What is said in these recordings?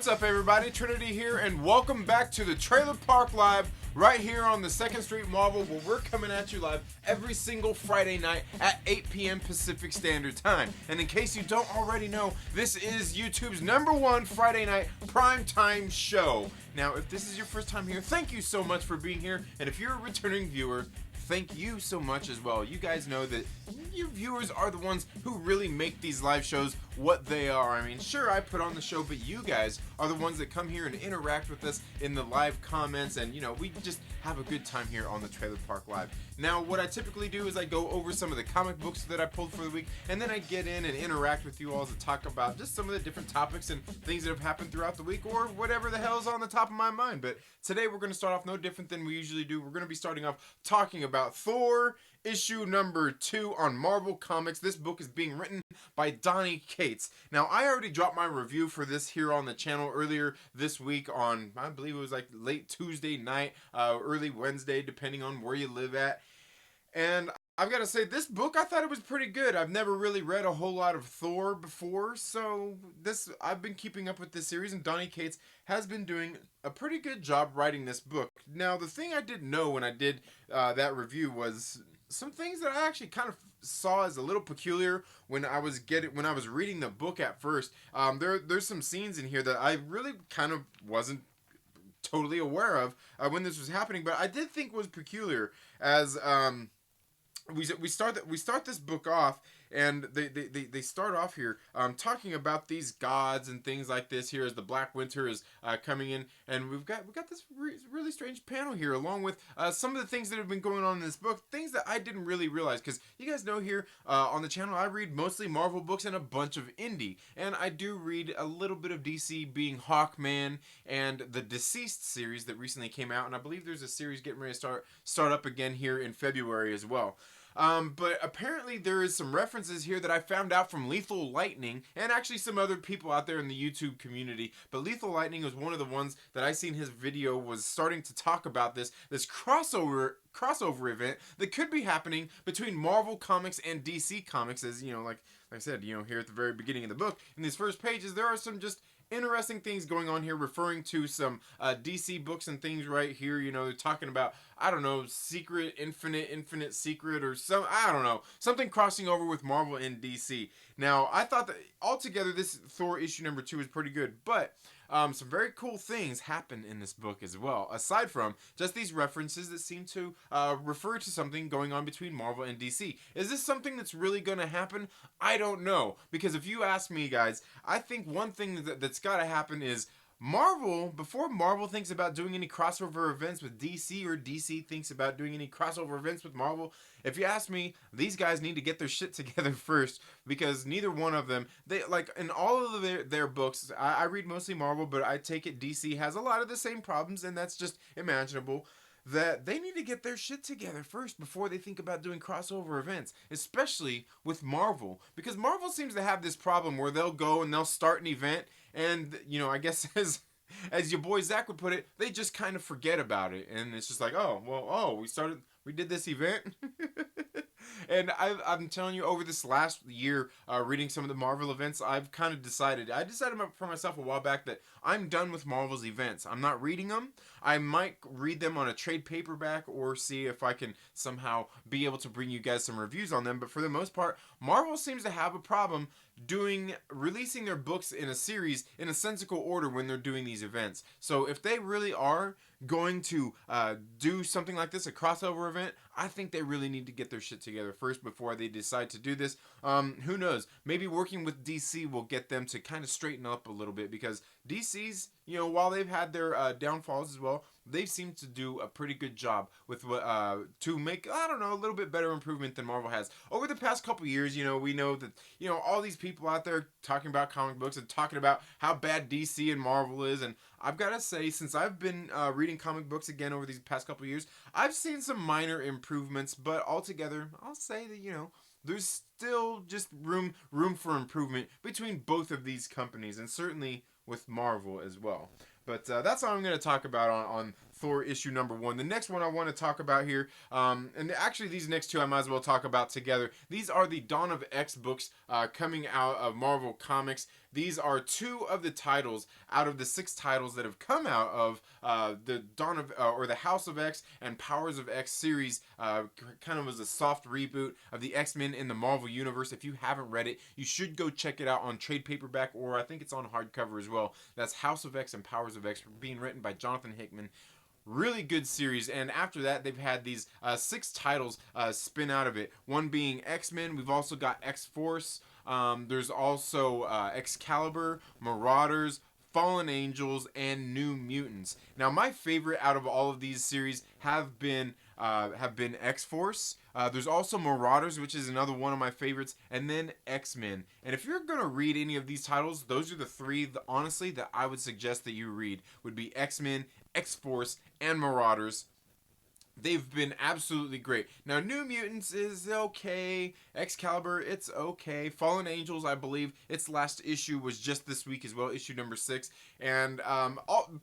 What's up, everybody? Trinity here, and welcome back to the Trailer Park Live right here on the 2nd Street Marvel, where we're coming at you live every single Friday night at 8 p.m. Pacific Standard Time. And in case you don't already know, this is YouTube's #1 Friday night primetime show. Now, if this is your first time here, thank you so much for being here, and if you're a returning viewer, thank you so much as well. You guys know that you viewers are the ones who really make these live shows what they are. I mean, sure, I put on the show, but you guys are the ones that come here and interact with us in the live comments, and, you know, we just have a good time here on the Trailer Park Live. Now, what I typically do is I go over some of the comic books that I pulled for the week, and then I get in and interact with you all to talk about just some of the different topics and things that have happened throughout the week, or whatever the hell is on the top of my mind. But today we're going to start off no different than we usually do. We're going to be starting off talking about Thor issue #2 on Marvel Comics. This book is being written by Donny Cates. Now, I already dropped my review for this here on the channel earlier this week on, I believe it was like late Tuesday night, early Wednesday, depending on where you live at. And I've got to say, this book, I thought it was pretty good. I've never really read a whole lot of Thor before, so I've been keeping up with this series, and Donny Cates has been doing a pretty good job writing this book. Now, the thing I didn't know when I did that review was some things that I actually kind of saw as a little peculiar when I was reading the book at first. There's some scenes in here that I really kind of wasn't totally aware of when this was happening, but I did think was peculiar as we start this book off, and they start off here talking about these gods and things like this here as the Black Winter is coming in, and we got this really strange panel here along with some of the things that have been going on in this book, things that I didn't really realize, because you guys know here on the channel I read mostly Marvel books and a bunch of indie, and I do read a little bit of DC, being Hawkman and the Deceased series that recently came out, and I believe there's a series getting ready to start up again here in February as well. But apparently there is some references here that I found out from Lethal Lightning and actually some other people out there in the YouTube community. But Lethal Lightning was one of the ones that I seen his video was starting to talk about this crossover event that could be happening between Marvel Comics and DC Comics. As you know, like I said, you know, here at the very beginning of the book, in these first pages, there are some just interesting things going on here, referring to some DC books and things right here. You know, they're talking about, I don't know, Secret, Infinite Secret, or I don't know, something crossing over with Marvel and DC. Now, I thought that altogether this Thor issue #2 is pretty good, but some very cool things happen in this book as well, aside from just these references that seem to refer to something going on between Marvel and DC. Is this something that's really going to happen? I don't know, because if you ask me, guys, I think one thing that's got to happen is Marvel, before Marvel thinks about doing any crossover events with DC, or DC thinks about doing any crossover events with Marvel, if you ask me, these guys need to get their shit together first, because neither one of them, they, like, in all of their books, I read mostly Marvel, but I take it DC has a lot of the same problems, and that's just imaginable, that they need to get their shit together first before they think about doing crossover events, especially with Marvel, because Marvel seems to have this problem where they'll go and they'll start an event, and, you know, I guess as your boy Zach would put it, they just kind of forget about it, and it's just like, we did this event. And I'm telling you, over this last year, reading some of the Marvel events, I've kind of decided for myself a while back that I'm done with Marvel's events. I'm not reading them. I might read them on a trade paperback or see if I can somehow be able to bring you guys some reviews on them. But for the most part, Marvel seems to have a problem releasing their books in a series in a sensical order when they're doing these events. So if they really are going to do something like this, a crossover event, I think they really need to get their shit together first before they decide to do this. Who knows? Maybe working with DC will get them to kind of straighten up a little bit, because DC's, you know, while they've had their downfalls as well, they seem to do a pretty good job with what to make, I don't know, a little bit better improvement than Marvel has over the past couple years. We know that all these people out there talking about comic books and talking about how bad DC and Marvel is, and I've got to say, since I've been reading comic books again over these past couple years, I've seen some minor improvements, but altogether, I'll say that there's still just room for improvement between both of these companies, and certainly with Marvel as well. But that's all I'm going to talk about on Thor issue number 1. The next one I want to talk about here, and actually these next two I might as well talk about together. These are the Dawn of X books coming out of Marvel Comics. These are 2 of the titles out of the 6 titles that have come out of the Dawn of or the House of X and Powers of X series. Kind of was a soft reboot of the X-Men in the Marvel Universe. If you haven't read it, you should go check it out on trade paperback, or I think it's on hardcover as well. That's House of X and Powers of X, being written by Jonathan Hickman. Really good series, and after that they've had these 6 titles spin out of it, one being X-Men. We've also got X-Force, there's also Excalibur, Marauders, Fallen Angels, and New Mutants. Now my favorite out of all of these series have been X-Force. There's also Marauders, which is another one of my favorites, and then X-Men. And if you're gonna read any of these titles, those are the 3 honestly that I would suggest that you read. Would be X-Men, X-Force, and Marauders. They've been absolutely great. Now, New Mutants is okay. Excalibur, it's okay. Fallen Angels, I believe its last issue was just this week as well, issue number 6. And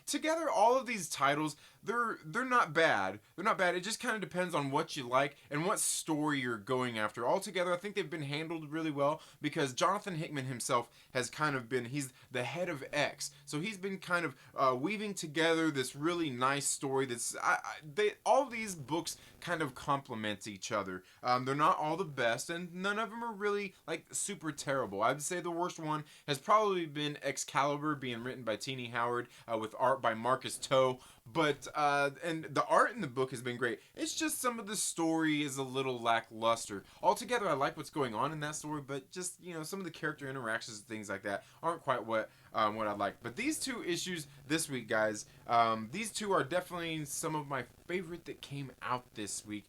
together, all of these titles, they're not bad. They're not bad. It just kind of depends on what you like and what story you're going after. Altogether, I think they've been handled really well, because Jonathan Hickman himself has kind of been, he's the head of X. So he's been kind of weaving together this really nice story that's, all these books kind of complement each other. They're not all the best, and none of them are really like super terrible. I'd say the worst one has probably been Excalibur, being written by Tini Howard with art by Marcus Toe. But and the art in the book has been great. It's just some of the story is a little lackluster. Altogether, I like what's going on in that story, but just some of the character interactions and things like that aren't quite what I like. But these 2 issues this week, guys, these 2 are definitely some of my favorite that came out this week.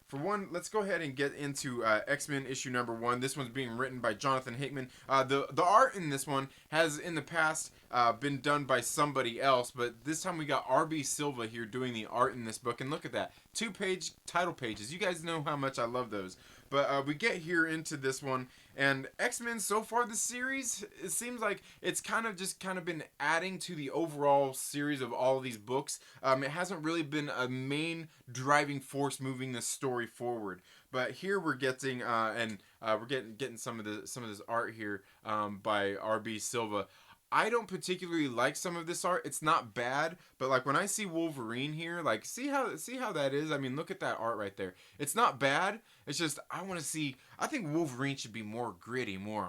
For one, let's go ahead and get into X-Men issue number 1. This one's being written by Jonathan Hickman. The art in this one has in the past been done by somebody else, but this time we got R.B. Silva here doing the art in this book. And look at that, 2-page title pages. You guys know how much I love those. But we get here into this one, and X-Men so far this series, it seems like it's kind of been adding to the overall series of all of these books. It hasn't really been a main driving force moving the story forward. But here we're getting we're getting some of this art here by R.B. Silva. I don't particularly like some of this art. It's not bad, but like when I see Wolverine here, like see how that is? I mean, look at that art right there. It's not bad. It's just I think Wolverine should be more gritty, more,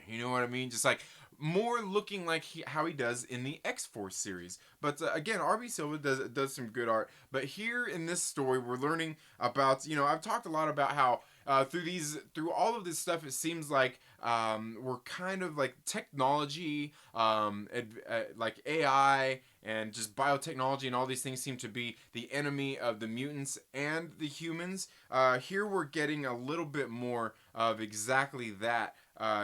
you know what I mean? Just like more looking like how he does in the X-Force series. But again, R.B. Silva does some good art. But here in this story, we're learning about, I've talked a lot about how through all of this stuff, it seems like we're kind of like technology, like AI and just biotechnology and all these things seem to be the enemy of the mutants and the humans. Here we're getting a little bit more of exactly that.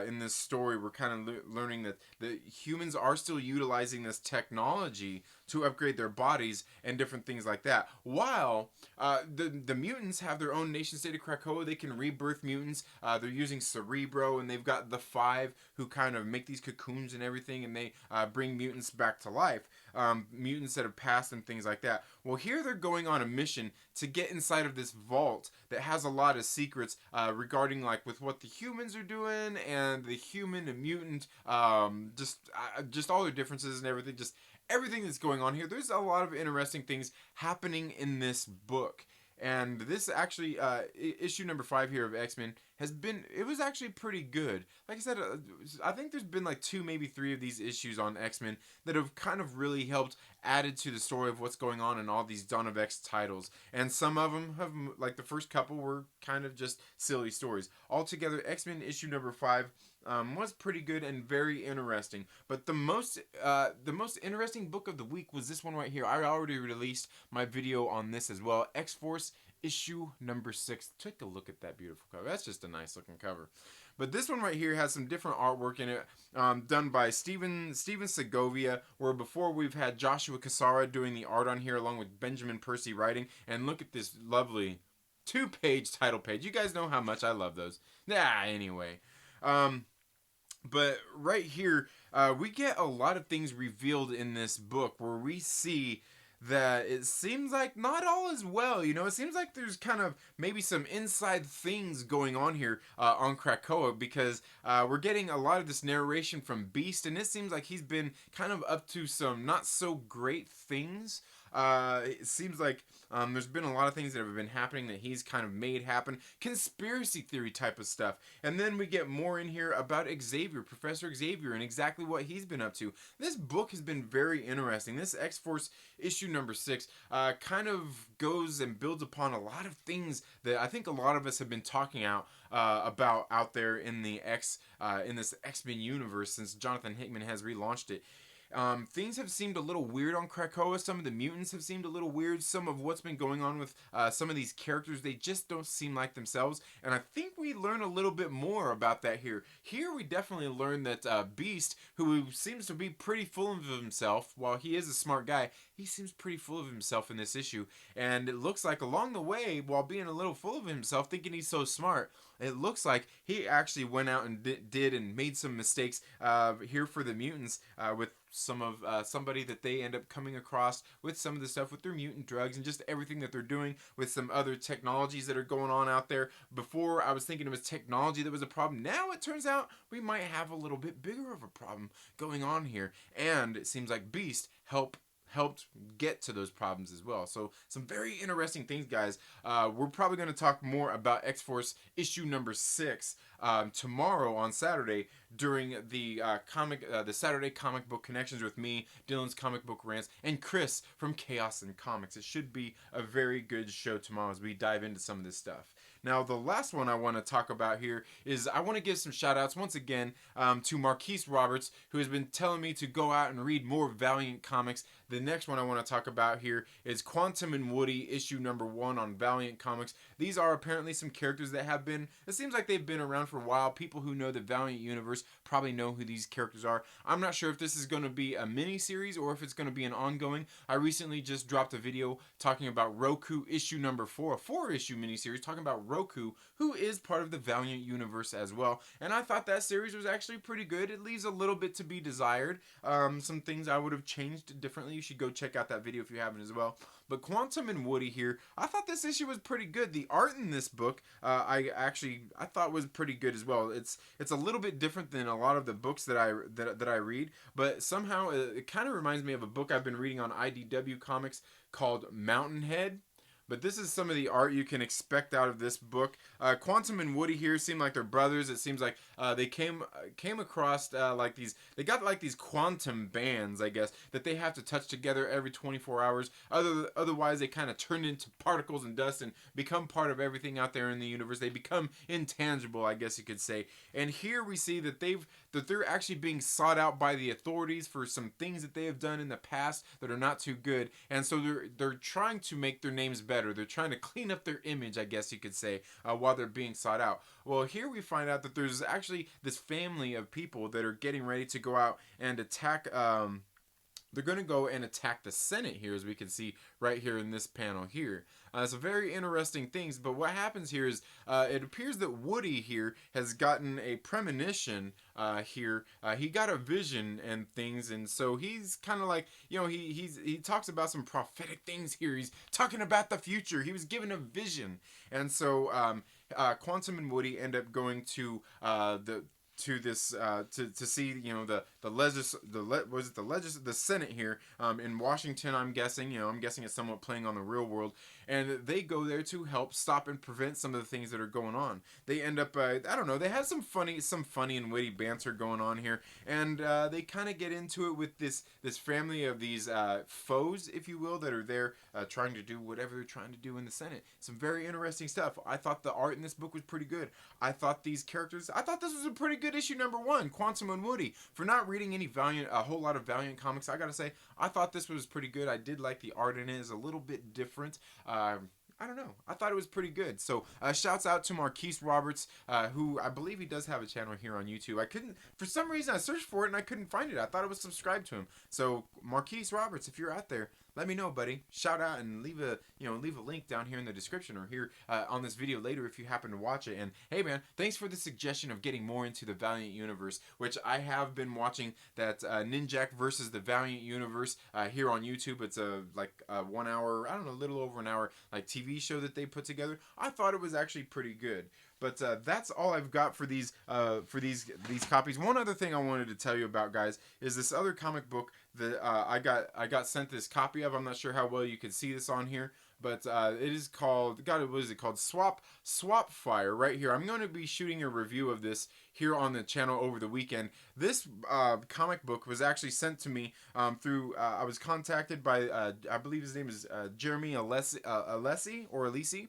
In this story, we're kind of learning that the humans are still utilizing this technology to upgrade their bodies and different things like that. While the mutants have their own nation state of Krakoa, they can rebirth mutants. They're using Cerebro, and they've got the 5 who kind of make these cocoons and everything, and they bring mutants back to life. Mutants that have passed and things like that. Well, here they're going on a mission to get inside of this vault that has a lot of secrets regarding like with what the humans are doing and the human and mutant, just all their differences and everything, just everything that's going on here. There's a lot of interesting things happening in this book. And this actually, issue number 5 here of X-Men it was actually pretty good. Like I said, I think there's been like 2, maybe 3 of these issues on X-Men that have kind of really helped added to the story of what's going on in all these Dawn of X titles. And some of them have, like the first couple were kind of just silly stories. Altogether, X-Men issue number 5 was pretty good and very interesting. But the most interesting book of the week was this one right here. I already released my video on this as well. X-Force issue number 6. Take a look at that beautiful cover. That's just a nice looking cover. But this one right here has some different artwork in it, done by Steven Segovia, where before we've had Joshua Cassara doing the art on here along with Benjamin Percy writing. And look at this lovely 2-page title page. You guys know how much I love those. Anyway. But right here, we get a lot of things revealed in this book where we see that it seems like not all is well. You know, it seems like there's kind of maybe some inside things going on here on Krakoa, because we're getting a lot of this narration from Beast, and it seems like he's been kind of up to some not so great things. It seems like there's been a lot of things that have been happening that he's kind of made happen. Conspiracy theory type of stuff. And then we get more in here about Xavier, Professor Xavier, and exactly what he's been up to. This book has been very interesting. This X-Force issue number 6 kind of goes and builds upon a lot of things that I think a lot of us have been talking about out there in the in this X-Men universe since Jonathan Hickman has relaunched it. Things have seemed a little weird on Krakoa. Some of the mutants have seemed a little weird. Some of what's been going on with some of these characters, they just don't seem like themselves. And I think we learn a little bit more about that here. Here we definitely learn that Beast, who seems to be pretty full of himself, while he is a smart guy, he seems pretty full of himself in this issue. And it looks like along the way, while being a little full of himself, thinking he's so smart, it looks like he actually went out and did and made some mistakes here for the mutants with some of somebody that they end up coming across with some of the stuff with their mutant drugs and just everything that they're doing with some other technologies that are going on out there. Before I was thinking it was technology that was a problem. Now it turns out we might have a little bit bigger of a problem going on here, and it seems like Beast helped get to those problems as well. So some very interesting things, guys. We're probably going to talk more about X-Force issue number 6 tomorrow on Saturday during the the Saturday Comic Book Connections with me, Dylan's Comic Book Rants, and Chris from Chaos and Comics. It should be a very good show tomorrow as we dive into some of this stuff. Now, the last one I want to talk about here is I want to give some shout outs once again to Marquise Roberts, who has been telling me to go out and read more Valiant comics. The next one I want to talk about here is Quantum and Woody, issue number 1 on Valiant Comics. These are apparently some characters that have been, it seems like they've been around for a while. People who know the Valiant universe probably know who these characters are. I'm not sure if this is going to be a mini-series or if it's going to be an ongoing. I recently just dropped a video talking about Roku issue number 4, a 4-issue mini-series talking about Roku, who is part of the Valiant universe as well. And I thought that series was actually pretty good. It leaves a little bit to be desired. Some things I would have changed differently. You should go check out that video if you haven't as well. But Quantum and Woody here, I thought this issue was pretty good. The art in this book, I thought was pretty good as well. It's a little bit different than a lot of the books that I read, but somehow it kind of reminds me of a book I've been reading on IDW Comics called Mountainhead. But this is some of the art you can expect out of this book. Quantum and Woody here seem like they're brothers. It seems like they came across like these. They got like these quantum bands, I guess, that they have to touch together every 24 hours. Otherwise, they kind of turn into particles and dust and become part of everything out there in the universe. They become intangible, I guess you could say. And here we see that they're actually being sought out by the authorities for some things that they have done in the past that are not too good. And so they're trying to make their names better. They're trying to clean up their image, I guess you could say, while they're being sought out. Well, here we find out that there's actually this family of people that are getting ready to go out and attack. They're going to go and attack the Senate here, as we can see right here in this panel here. Some very interesting things, but what happens here is it appears that Woody here has gotten a premonition here. He got a vision and things, and so he's kind of like, you know, he talks about some prophetic things here. He's talking about the future. He was given a vision, and so Quantum and Woody end up going to to see, you know, the Senate here in Washington. I'm guessing it's somewhat playing on the real world, and they go there to help stop and prevent some of the things that are going on. They end up, I don't know, they have some funny and witty banter going on here, and they kind of get into it with this family of these foes, if you will, that are there trying to do whatever they're trying to do in the Senate. Some very interesting stuff. I thought the art in this book was pretty good. I thought these characters, I thought this was a pretty good issue number 1, Quantum and Woody. For not reading any a whole lot of Valiant comics, I gotta say, I thought this was pretty good. I did like the art in it. It's a little bit different. I don't know. I thought it was pretty good. So shouts out to Marquise Roberts, who I believe he does have a channel here on YouTube. I couldn't, for some reason, I searched for it and I couldn't find it. I thought it was subscribed to him. So Marquise Roberts, if you're out there, let me know, buddy. Shout out and leave a link down here in the description or here on this video later if you happen to watch it. And hey, man, thanks for the suggestion of getting more into the Valiant universe, which I have been watching that Ninjak versus the Valiant universe here on YouTube. It's a 1 hour, I don't know, a little over an hour like TV show that they put together. I thought it was actually pretty good. But that's all I've got for these copies. One other thing I wanted to tell you about, guys, is this other comic book that I got sent this copy of. I'm not sure how well you can see this on here, but it is called, God, what is it called? Swap Fire, right here. I'm going to be shooting a review of this here on the channel over the weekend. This comic book was actually sent to me through, I was contacted by, I believe his name is Jeremy Alessi,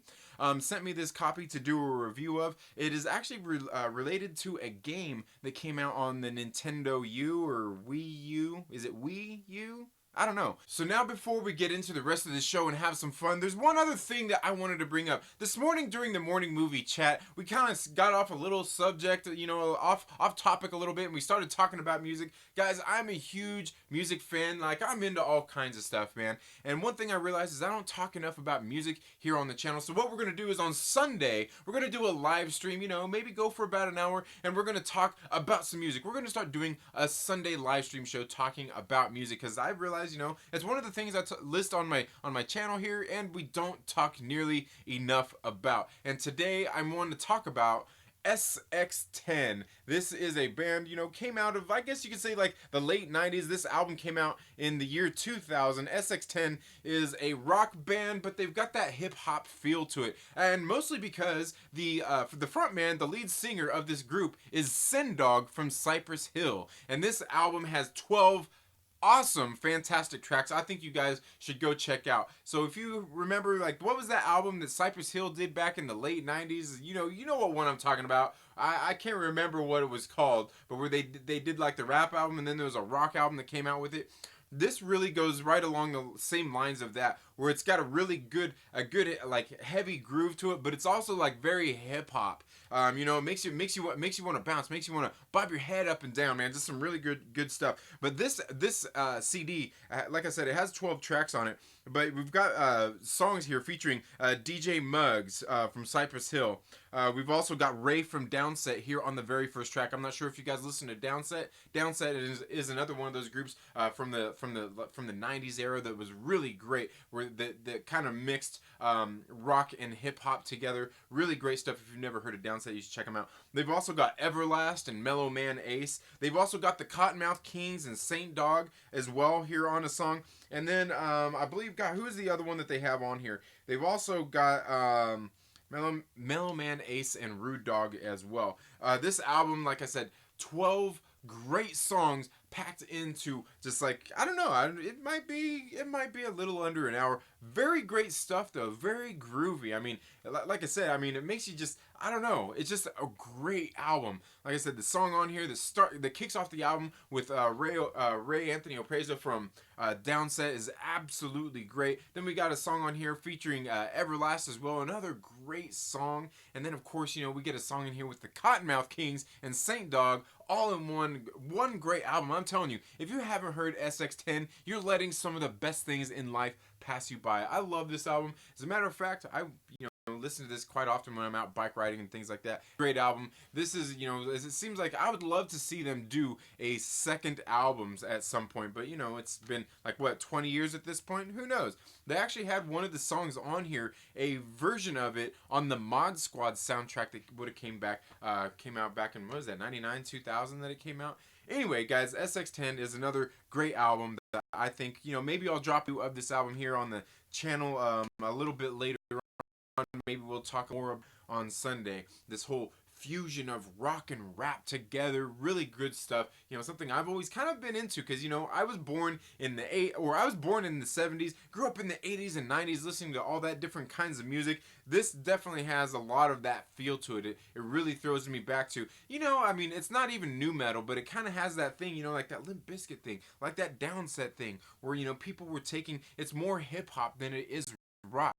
sent me this copy to do a review of. It is actually related to a game that came out on the Nintendo U or Wii U. Is it Wii U? I don't know. So now before we get into the rest of the show and have some fun, there's one other thing that I wanted to bring up. This morning during the morning movie chat, we kind of got off a little subject, off topic a little bit, and we started talking about music. Guys, I'm a huge music fan. Like, I'm into all kinds of stuff, man. And one thing I realized is I don't talk enough about music here on the channel. So what we're going to do is on Sunday, we're going to do a live stream, maybe go for about an hour, and we're going to talk about some music. We're going to start doing a Sunday live stream show talking about music, because I realized, it's one of the things I list on my channel here, and we don't talk nearly enough about. And today I'm wanting to talk about SX10. This is a band, came out of, I guess you could say, like the late 90s. This album came out in the year 2000. SX10 is a rock band, but they've got that hip hop feel to it, and mostly because the front man, the lead singer of this group, is Sendog from Cypress Hill, and this album has 12 awesome, fantastic tracks I think you guys should go check out. So if you remember, what was that album that Cypress Hill did back in the late 90s? You know what one I'm talking about. I can't remember what it was called, but where they did like the rap album, and then there was a rock album that came out with it. This really goes right along the same lines of that, where it's got a really good like heavy groove to it, but it's also like very hip hop. It makes you want to bounce, makes you want to bob your head up and down, man. Just some really good stuff. But this CD, like I said, it has 12 tracks on it. But we've got songs here featuring DJ Muggs from Cypress Hill. We've also got Ray from Downset here on the very first track. I'm not sure if you guys listen to Downset. Downset is another one of those groups from the 90s era that was really great, where that kind of mixed rock and hip hop together. Really great stuff. If you've never heard of Downset, you should check them out. They've also got Everlast and Mellow Man Ace. They've also got the Cottonmouth Kings and Saint Dog as well here on a song. And then I believe, God, who is the other one that they have on here? They've also got Mellow Man Ace and Rude Dog as well. This album, like I said, 12 great songs packed into just I don't know, it might be a little under an hour. Very great stuff though, very groovy. I mean, like I said, it makes you just, I don't know, it's just a great album. Like I said, the song on here that kicks off the album with Ray Anthony Opreza from Downset is absolutely great. Then we got a song on here featuring Everlast as well, another great song. And then of course, we get a song in here with the Cottonmouth Kings and Saint Dog, all in one great album. I'm telling you, if you haven't heard SX10, you're letting some of the best things in life pass you by. I love this album. As a matter of fact, I listen to this quite often when I'm out bike riding and things like that. Great album. This is, it seems like I would love to see them do a second albums at some point, but it's been 20 years at this point? Who knows? They actually had one of the songs on here, a version of it on the Mod Squad soundtrack that would have came out back in, what was that, 99, 2000 that it came out? Anyway, guys, SX10 is another great album that I think, maybe I'll drop you of this album here on the channel a little bit later on. Maybe we'll talk more on Sunday. This whole fusion of rock and rap together, really good stuff. You know, something I've always kind of been into because, you know, I was born in the 70s, grew up in the 80s and 90s listening to all that different kinds of music. This definitely has a lot of that feel to it. It really throws me back to, you know, I mean, it's not even new metal, but it kind of has that thing, you know, like that Limp Bizkit thing, like that Downset thing, where, you know, people were taking, it's more hip hop than it is rock.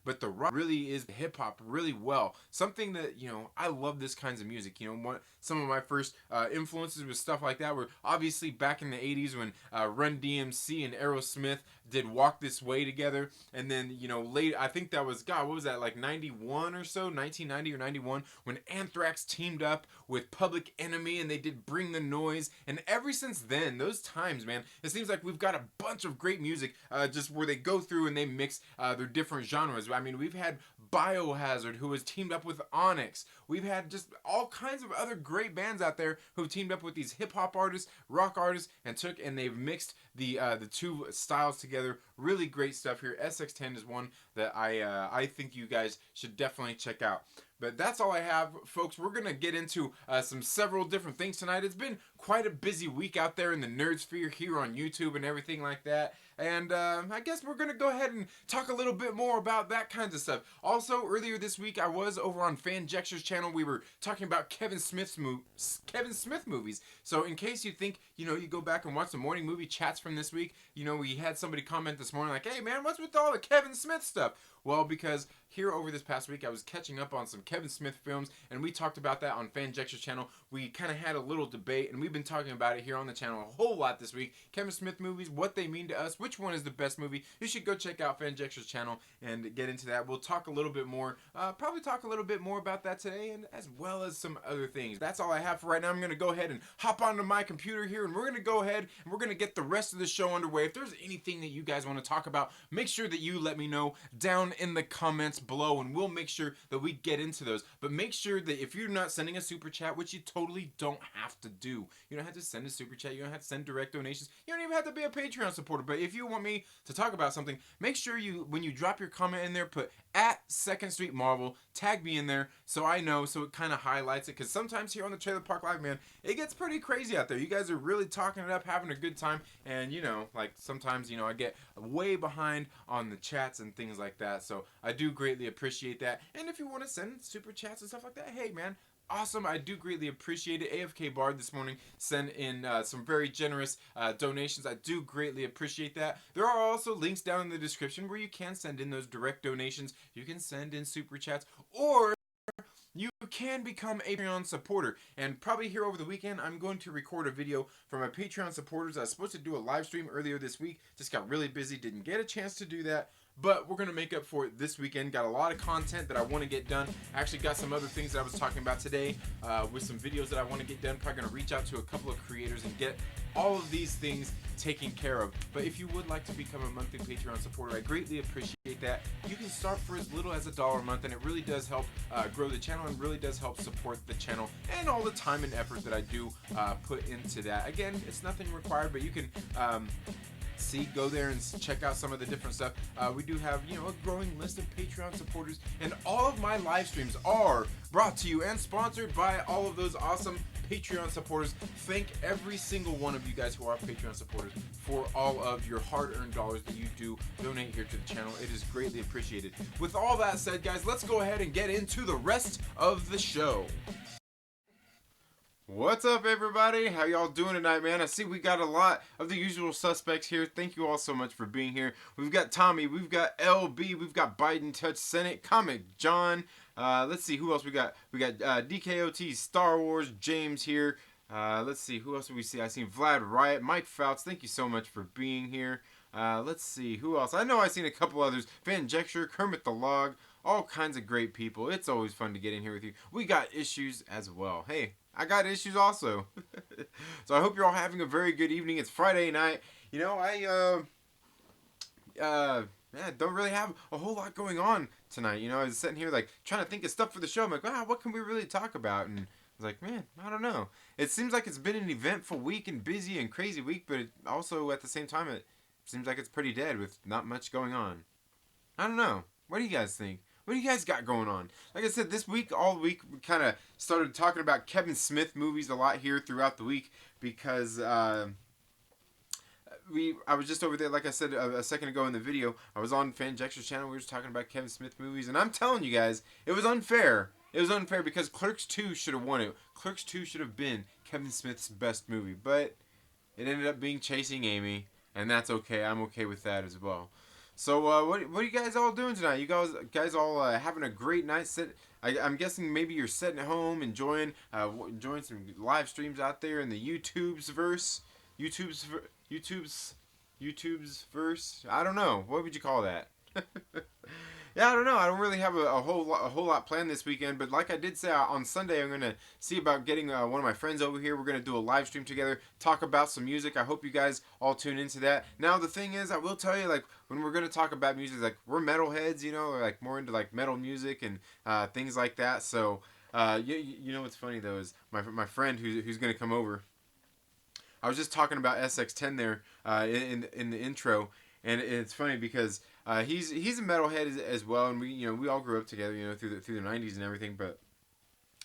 But the rock really is hip hop really well. Something that, you know, I love this kinds of music. You know, some of my first influences with stuff like that were obviously back in the 80s when Run DMC and Aerosmith did Walk This Way together. And then, you know, late, I think that was, God, what was that, like 91 or so, 1990 or 91, when Anthrax teamed up with Public Enemy and they did Bring the Noise. And ever since then, those times, man, it seems like we've got a bunch of great music just where they go through and they mix their different genres. I mean, we've had Biohazard, who has teamed up with Onyx. We've had just all kinds of other great bands out there who've teamed up with these hip hop artists, rock artists, and they've mixed the two styles together. Really great stuff here. SX10 is one that I think you guys should definitely check out. But that's all I have, folks. We're going to get into several different things tonight. It's been quite a busy week out there in the nerd sphere here on YouTube and everything like that. And I guess we're going to go ahead and talk a little bit more about that kinds of stuff. Also, earlier this week, I was over on Fanjexter's channel. We were talking about Kevin Smith movies. So in case you think, you know, you go back and watch the morning movie chats from this week, you know, we had somebody comment this morning like, hey, man, what's with all the Kevin Smith stuff? Well, because here over this past week, I was catching up on some Kevin Smith films, and we talked about that on Fanjexter's channel. We kind of had a little debate, and we've been talking about it here on the channel a whole lot this week. Kevin Smith movies, what they mean to us, which one is the best movie. You should go check out Fanjexter's channel and get into that. We'll talk a little bit more, probably talk a little bit more about that today, and as well as some other things. That's all I have for right now. I'm going to go ahead and hop onto my computer here, and we're going to go ahead and we're going to get the rest of the show underway. If there's anything that you guys want to talk about, make sure that you let me know down in the comments below, and we'll make sure that we get into those. But make sure that if you're not sending a super chat, which you totally don't have to do, you don't have to send a super chat, you don't have to send direct donations, you don't even have to be a Patreon supporter. But if you want me to talk about something, make sure you, when you drop your comment in there, put at Second Street Marvel, tag me in there so I know, so it kind of highlights it, because sometimes here on the Trailer Park Live, man, it gets pretty crazy out there. You guys are really talking it up, having a good time, and you know, like sometimes, you know, I get way behind on the chats and things like that, so I do greatly appreciate that. And if you want to send super chats and stuff like that, hey man, awesome, I do greatly appreciate it. AFK Bard this morning sent in some very generous donations. I do greatly appreciate that. There are also links down in the description where you can send in those direct donations. You can send in super chats, or you can become a Patreon supporter. And probably here over the weekend, I'm going to record a video for my Patreon supporters. I was supposed to do a live stream earlier this week, just got really busy, didn't get a chance to do that. But we're going to make up for it this weekend. Got a lot of content that I want to get done. Actually got some other things that I was talking about today with some videos that I want to get done. Probably going to reach out to a couple of creators and get all of these things taken care of. But if you would like to become a monthly Patreon supporter, I greatly appreciate that. You can start for as little as $1 a month, and it really does help grow the channel and really does help support the channel and all the time and effort that I do put into that. Again, it's nothing required, but you can go there and check out some of the different stuff. We do have, you know, a growing list of Patreon supporters, and all of my live streams are brought to you and sponsored by all of those awesome Patreon supporters. Thank every single one of you guys who are Patreon supporters for all of your hard-earned dollars that you do donate here to the channel. It is greatly appreciated. With all that said, guys, let's go ahead and get into the rest of the show. What's up, everybody? How y'all doing tonight, man? I see we got a lot of the usual suspects here. Thank you all so much for being here. We've got Tommy, we've got LB, we've got Biden Touch Senate, Comic John. Let's see who else we got. We got DKOT, Star Wars, James here. Let's see who else do we see. I seen Vlad Riot, Mike Fouts. Thank you so much for being here. Let's see who else. I know I've seen a couple others. Vanjexter, Kermit the Log, all kinds of great people. It's always fun to get in here with you. We got issues as well. Hey, I got issues also. So I hope you're all having a very good evening. It's Friday night. You know, I don't really have a whole lot going on tonight. You know, I was sitting here like trying to think of stuff for the show. I'm like, wow, what can we really talk about? And I was like, man, I don't know. It seems like it's been an eventful week and busy and crazy week, but it also at the same time it seems like it's pretty dead with not much going on. I don't know. What do you guys think? What do you guys got going on? Like I said, this week, all week, we kind of started talking about Kevin Smith movies a lot here throughout the week because I was just over there, like I said a second ago in the video. I was on Fanjexter's channel. We were just talking about Kevin Smith movies, and I'm telling you guys, it was unfair. It was unfair because Clerks 2 should have won it. Clerks 2 should have been Kevin Smith's best movie, but it ended up being Chasing Amy, and that's okay. I'm okay with that as well. So what are you guys all doing tonight? You guys all having a great night? I'm guessing maybe you're sitting at home enjoying some live streams out there in the YouTube's verse. YouTube's verse. I don't know. What would you call that? Yeah, I don't know. I don't really have a whole lot planned this weekend, but like I did say on Sunday, I'm gonna see about getting one of my friends over here. We're gonna do a live stream together, talk about some music. I hope you guys all tune into that. Now the thing is, I will tell you, like when we're gonna talk about music, like we're metalheads, you know, or like more into like metal music and things like that. So you know what's funny though is my friend who's gonna come over. I was just talking about SX10 there in the intro, and it's funny because he's a metalhead as well, and we all grew up together, through the 90s and everything. But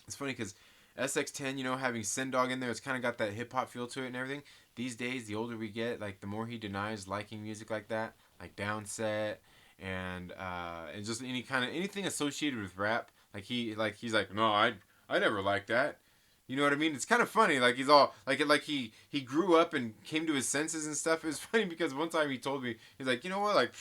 it's funny because SX10, having Sin Dog in there, it's kind of got that hip hop feel to it and everything. These days, the older we get, like the more he denies liking music like that, like Downset and just anything associated with rap. He's like, no, I never liked that. You know what I mean? It's kind of funny. Like he's all like he grew up and came to his senses and stuff. It was funny because one time he told me, he's like, you know what, like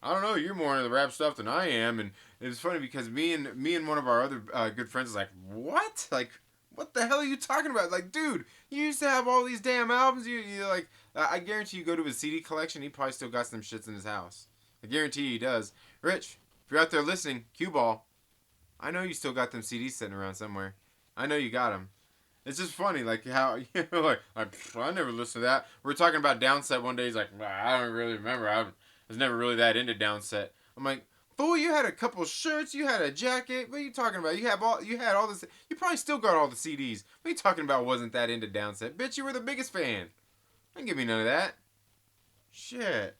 I don't know, you're more into the rap stuff than I am. And it was funny because me and one of our other good friends was like, what? Like what the hell are you talking about? Like, dude, you used to have all these damn albums. You like I guarantee you go to his CD collection, he probably still got some shits in his house. I guarantee he does. Rich, if you're out there listening, Cue Ball, I know you still got them CDs sitting around somewhere. I know you got them. It's just funny, like how I never listened to that. We were talking about Downset one day. He's like, I don't really remember. I was never really that into Downset. I'm like, fool, you had a couple shirts, you had a jacket. What are you talking about? You had all this. You probably still got all the CDs. What are you talking about? Wasn't that into Downset? Bitch, you were the biggest fan. Don't give me none of that. Shit.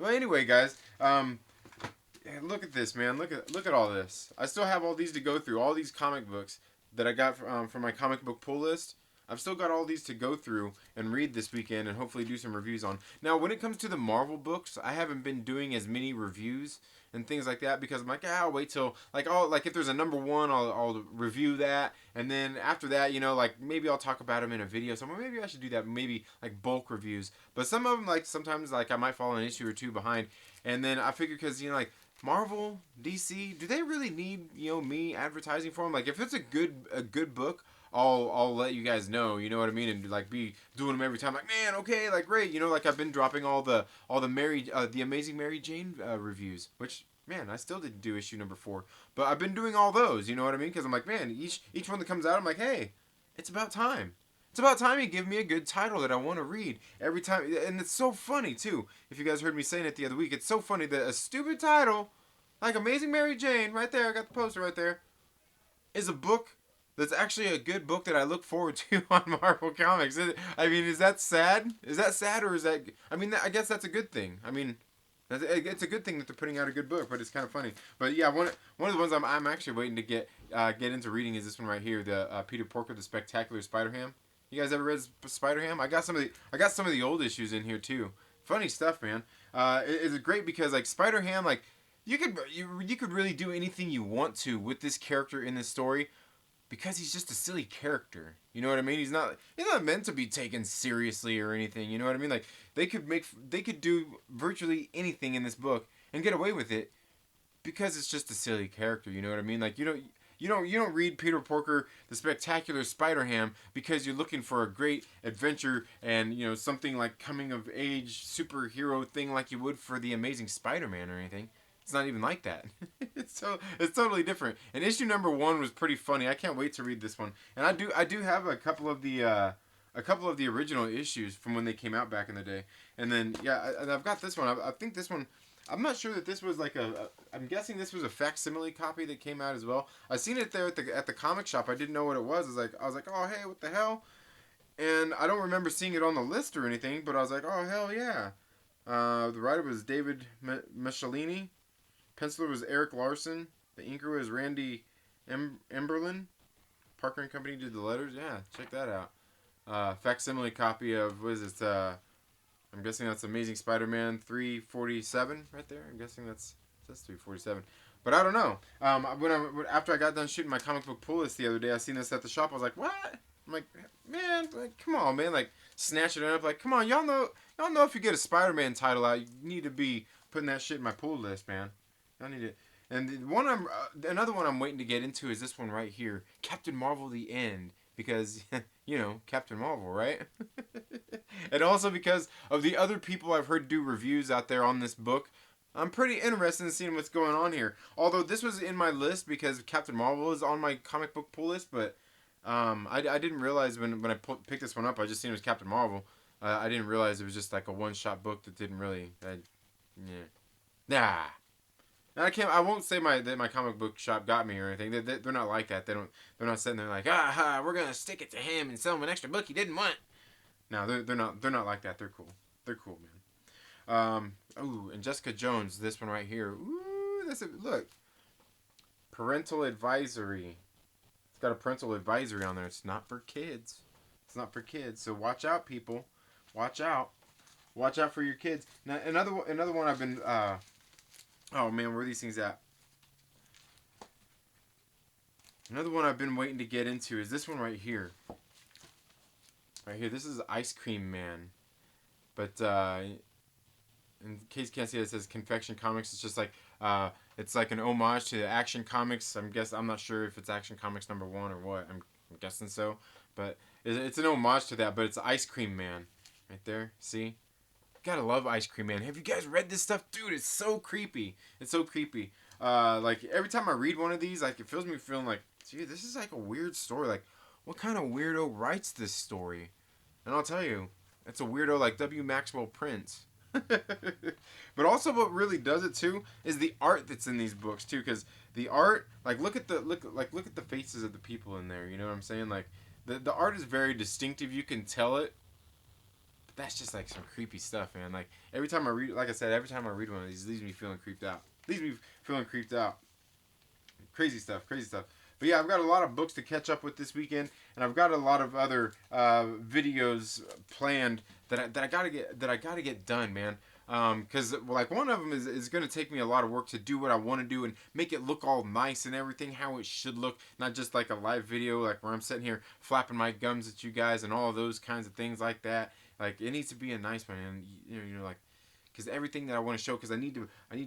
Well, anyway, guys. Look at this, man. Look at all this. I still have all these to go through. All these comic books that I got from my comic book pull list. I've still got all these to go through and read this weekend and hopefully do some reviews on. Now, when it comes to the Marvel books, I haven't been doing as many reviews and things like that because I'm like, I'll wait till if there's a number one, I'll review that, and then after that, maybe I'll talk about them in a video somewhere. Maybe I should do that. Maybe like bulk reviews. But some of them, sometimes I might fall an issue or two behind, and then I figure because Marvel, DC, do they really need me advertising for them? Like if it's a good book, I'll let you guys know. You know what I mean? And be doing them every time. Like man, okay, great. I've been dropping all the the Amazing Mary Jane reviews, which man I still didn't do issue number 4, but I've been doing all those. You know what I mean? Because I'm like man, each one that comes out, I'm like hey, it's about time. It's about time you give me a good title that I want to read every time. And it's so funny, too. If you guys heard me saying it the other week, it's so funny that a stupid title, like Amazing Mary Jane, right there, I got the poster right there, is a book that's actually a good book that I look forward to on Marvel Comics. Is that sad? Is that sad or is that... I guess that's a good thing. It's a good thing that they're putting out a good book, but it's kind of funny. But yeah, one of the ones I'm actually waiting to get into reading is this one right here, the Peter Porker, the Spectacular Spider-Ham. You guys ever read Spider-Ham? I got some of the old issues in here too. Funny stuff, man. It's great because Spider-Ham, you could really do anything you want to with this character in this story because he's just a silly character. You know what I mean? He's not meant to be taken seriously or anything. You know what I mean? They could do virtually anything in this book and get away with it because it's just a silly character. You know what I mean? You don't read Peter Porker, the Spectacular Spider-Ham, because you're looking for a great adventure and something like coming of age superhero thing like you would for the Amazing Spider-Man or anything. It's not even like that. It's totally different. And issue number 1 was pretty funny. I can't wait to read this one. And I do have a couple of the original issues from when they came out back in the day. And then and I've got this one. I think this one. I'm not sure that this was I'm guessing this was a facsimile copy that came out as well. I seen it there at the comic shop. I didn't know what it was. I was like, oh hey, what the hell? And I don't remember seeing it on the list or anything, but I was like, oh, hell yeah. The writer was David Michelini. Penciler was Eric Larson. The inker was Randy Emberlin. Parker and Company did the letters. Yeah, check that out. Facsimile copy of, what is it? I'm guessing that's Amazing Spider-Man 347 right there. I'm guessing that's 347. But I don't know. After I got done shooting my comic book pull list the other day, I seen this at the shop. I was like, what? I'm like, man, like, come on, man. Like, snatching it up. Like, come on, y'all know if you get a Spider-Man title out, you need to be putting that shit in my pull list, man. I need it. And another one I'm waiting to get into is this one right here, Captain Marvel: The End, because Captain Marvel, right? And also because of the other people I've heard do reviews out there on this book. I'm pretty interested in seeing what's going on here. Although this was in my list because Captain Marvel is on my comic book pull list, but I didn't realize when I picked this one up, I just seen it was Captain Marvel. I didn't realize it was just like a one-shot book that didn't really. Nah. I won't say that my comic book shop got me or anything. They're not like that. They're not sitting there like, we're gonna stick it to him and sell him an extra book he didn't want. No, they're not like that. They're cool. They're cool, man. And Jessica Jones, this one right here. Ooh, look. Parental advisory. It's got a parental advisory on there. It's not for kids. It's not for kids. So watch out, people. Watch out. Watch out for your kids. Now another one I've been. Oh man, where are these things at? Another one I've been waiting to get into is this one right here. Right here, this is Ice Cream Man. But in case you can't see it, it says Confection Comics. It's just like it's like an homage to Action Comics. I'm not sure if it's Action Comics #1 or what. I'm guessing so, but it's an homage to that. But it's Ice Cream Man, right there. See, gotta love Ice Cream Man. Have you guys read this stuff, dude? It's so creepy. It's so creepy. Like every time I read one of these, like it feels me feeling like, dude, this is like a weird story. Like, what kind of weirdo writes this story? And I'll tell you, it's a weirdo like W. Maxwell Prince. But also what really does it too is the art that's in these books too, because the art, like look at the faces of the people in there, you know what I'm saying? Like the art is very distinctive, you can tell it. But that's just like some creepy stuff, man. Like every time I read, like I said, every time I read one of these, it leaves me feeling creeped out. Crazy stuff. But yeah, I've got a lot of books to catch up with this weekend, and I've got a lot of other videos planned that I gotta get done, man. Because like one of them is gonna take me a lot of work to do what I want to do and make it look all nice and everything how it should look, not just like a live video like where I'm sitting here flapping my gums at you guys and all of those kinds of things like that. Like it needs to be a nice one, and like. Because everything that I want to show, because I need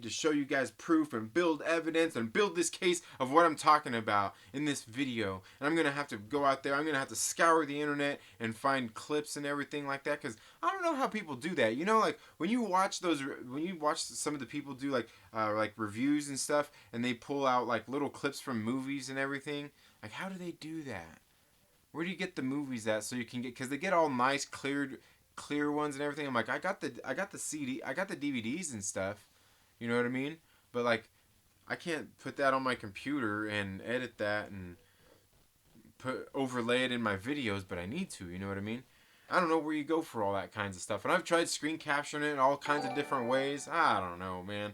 to show you guys proof and build evidence and build this case of what I'm talking about in this video. And I'm gonna have to go out there. I'm gonna have to scour the internet and find clips and everything like that. Because I don't know how people do that. You know, like when you watch some of the people do like reviews and stuff, and they pull out like little clips from movies and everything. Like, how do they do that? Where do you get the movies at so you can get? Because they get all nice, clear ones and everything. I'm like, I got the CD, I got the DVDs and stuff, you know what I mean? But like, I can't put that on my computer and edit that and overlay it in my videos, but I need to, you know what I mean? I don't know where you go for all that kinds of stuff, and I've tried screen capturing it in all kinds of different ways. I don't know, man.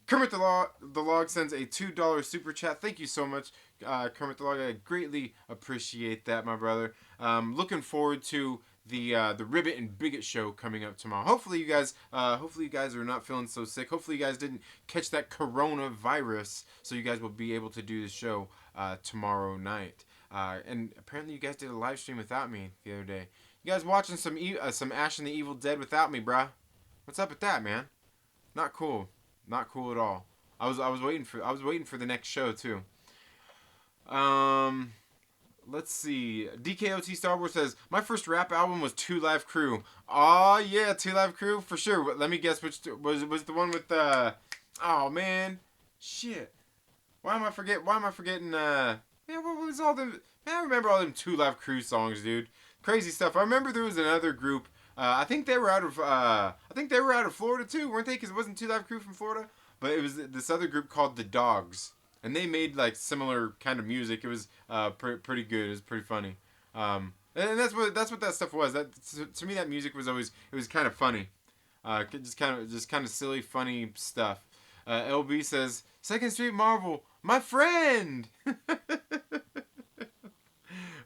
Kermit the Log sends a $2 super chat. Thank you so much, Kermit the Log. I greatly appreciate that, my brother. Looking forward to the Ribbit and Bigot show coming up tomorrow. Hopefully you guys are not feeling so sick. Hopefully you guys didn't catch that coronavirus, so you guys will be able to do the show tomorrow night. And apparently you guys did a live stream without me the other day. You guys watching some Ash and the Evil Dead without me, bruh? What's up with that, man? Not cool. Not cool at all. I was waiting for the next show too. Let's see. DKOT Star Wars says, my first rap album was 2 Live Crew. Aw, yeah, 2 Live Crew for sure. Let me guess which was the one with oh man, shit. Why am I forgetting man, what was all them? Man, I remember all them 2 Live Crew songs, dude. Crazy stuff. I remember there was another group. I think they were out of Florida too, weren't they? Because it wasn't 2 Live Crew from Florida, but it was this other group called the Dogs, and they made like similar kind of music. It was pretty good. It was pretty funny. And that's what that stuff was. That to me, that music was always, it was kind of funny. Just kind of silly, funny stuff. LB says, Second Street Marvel, my friend.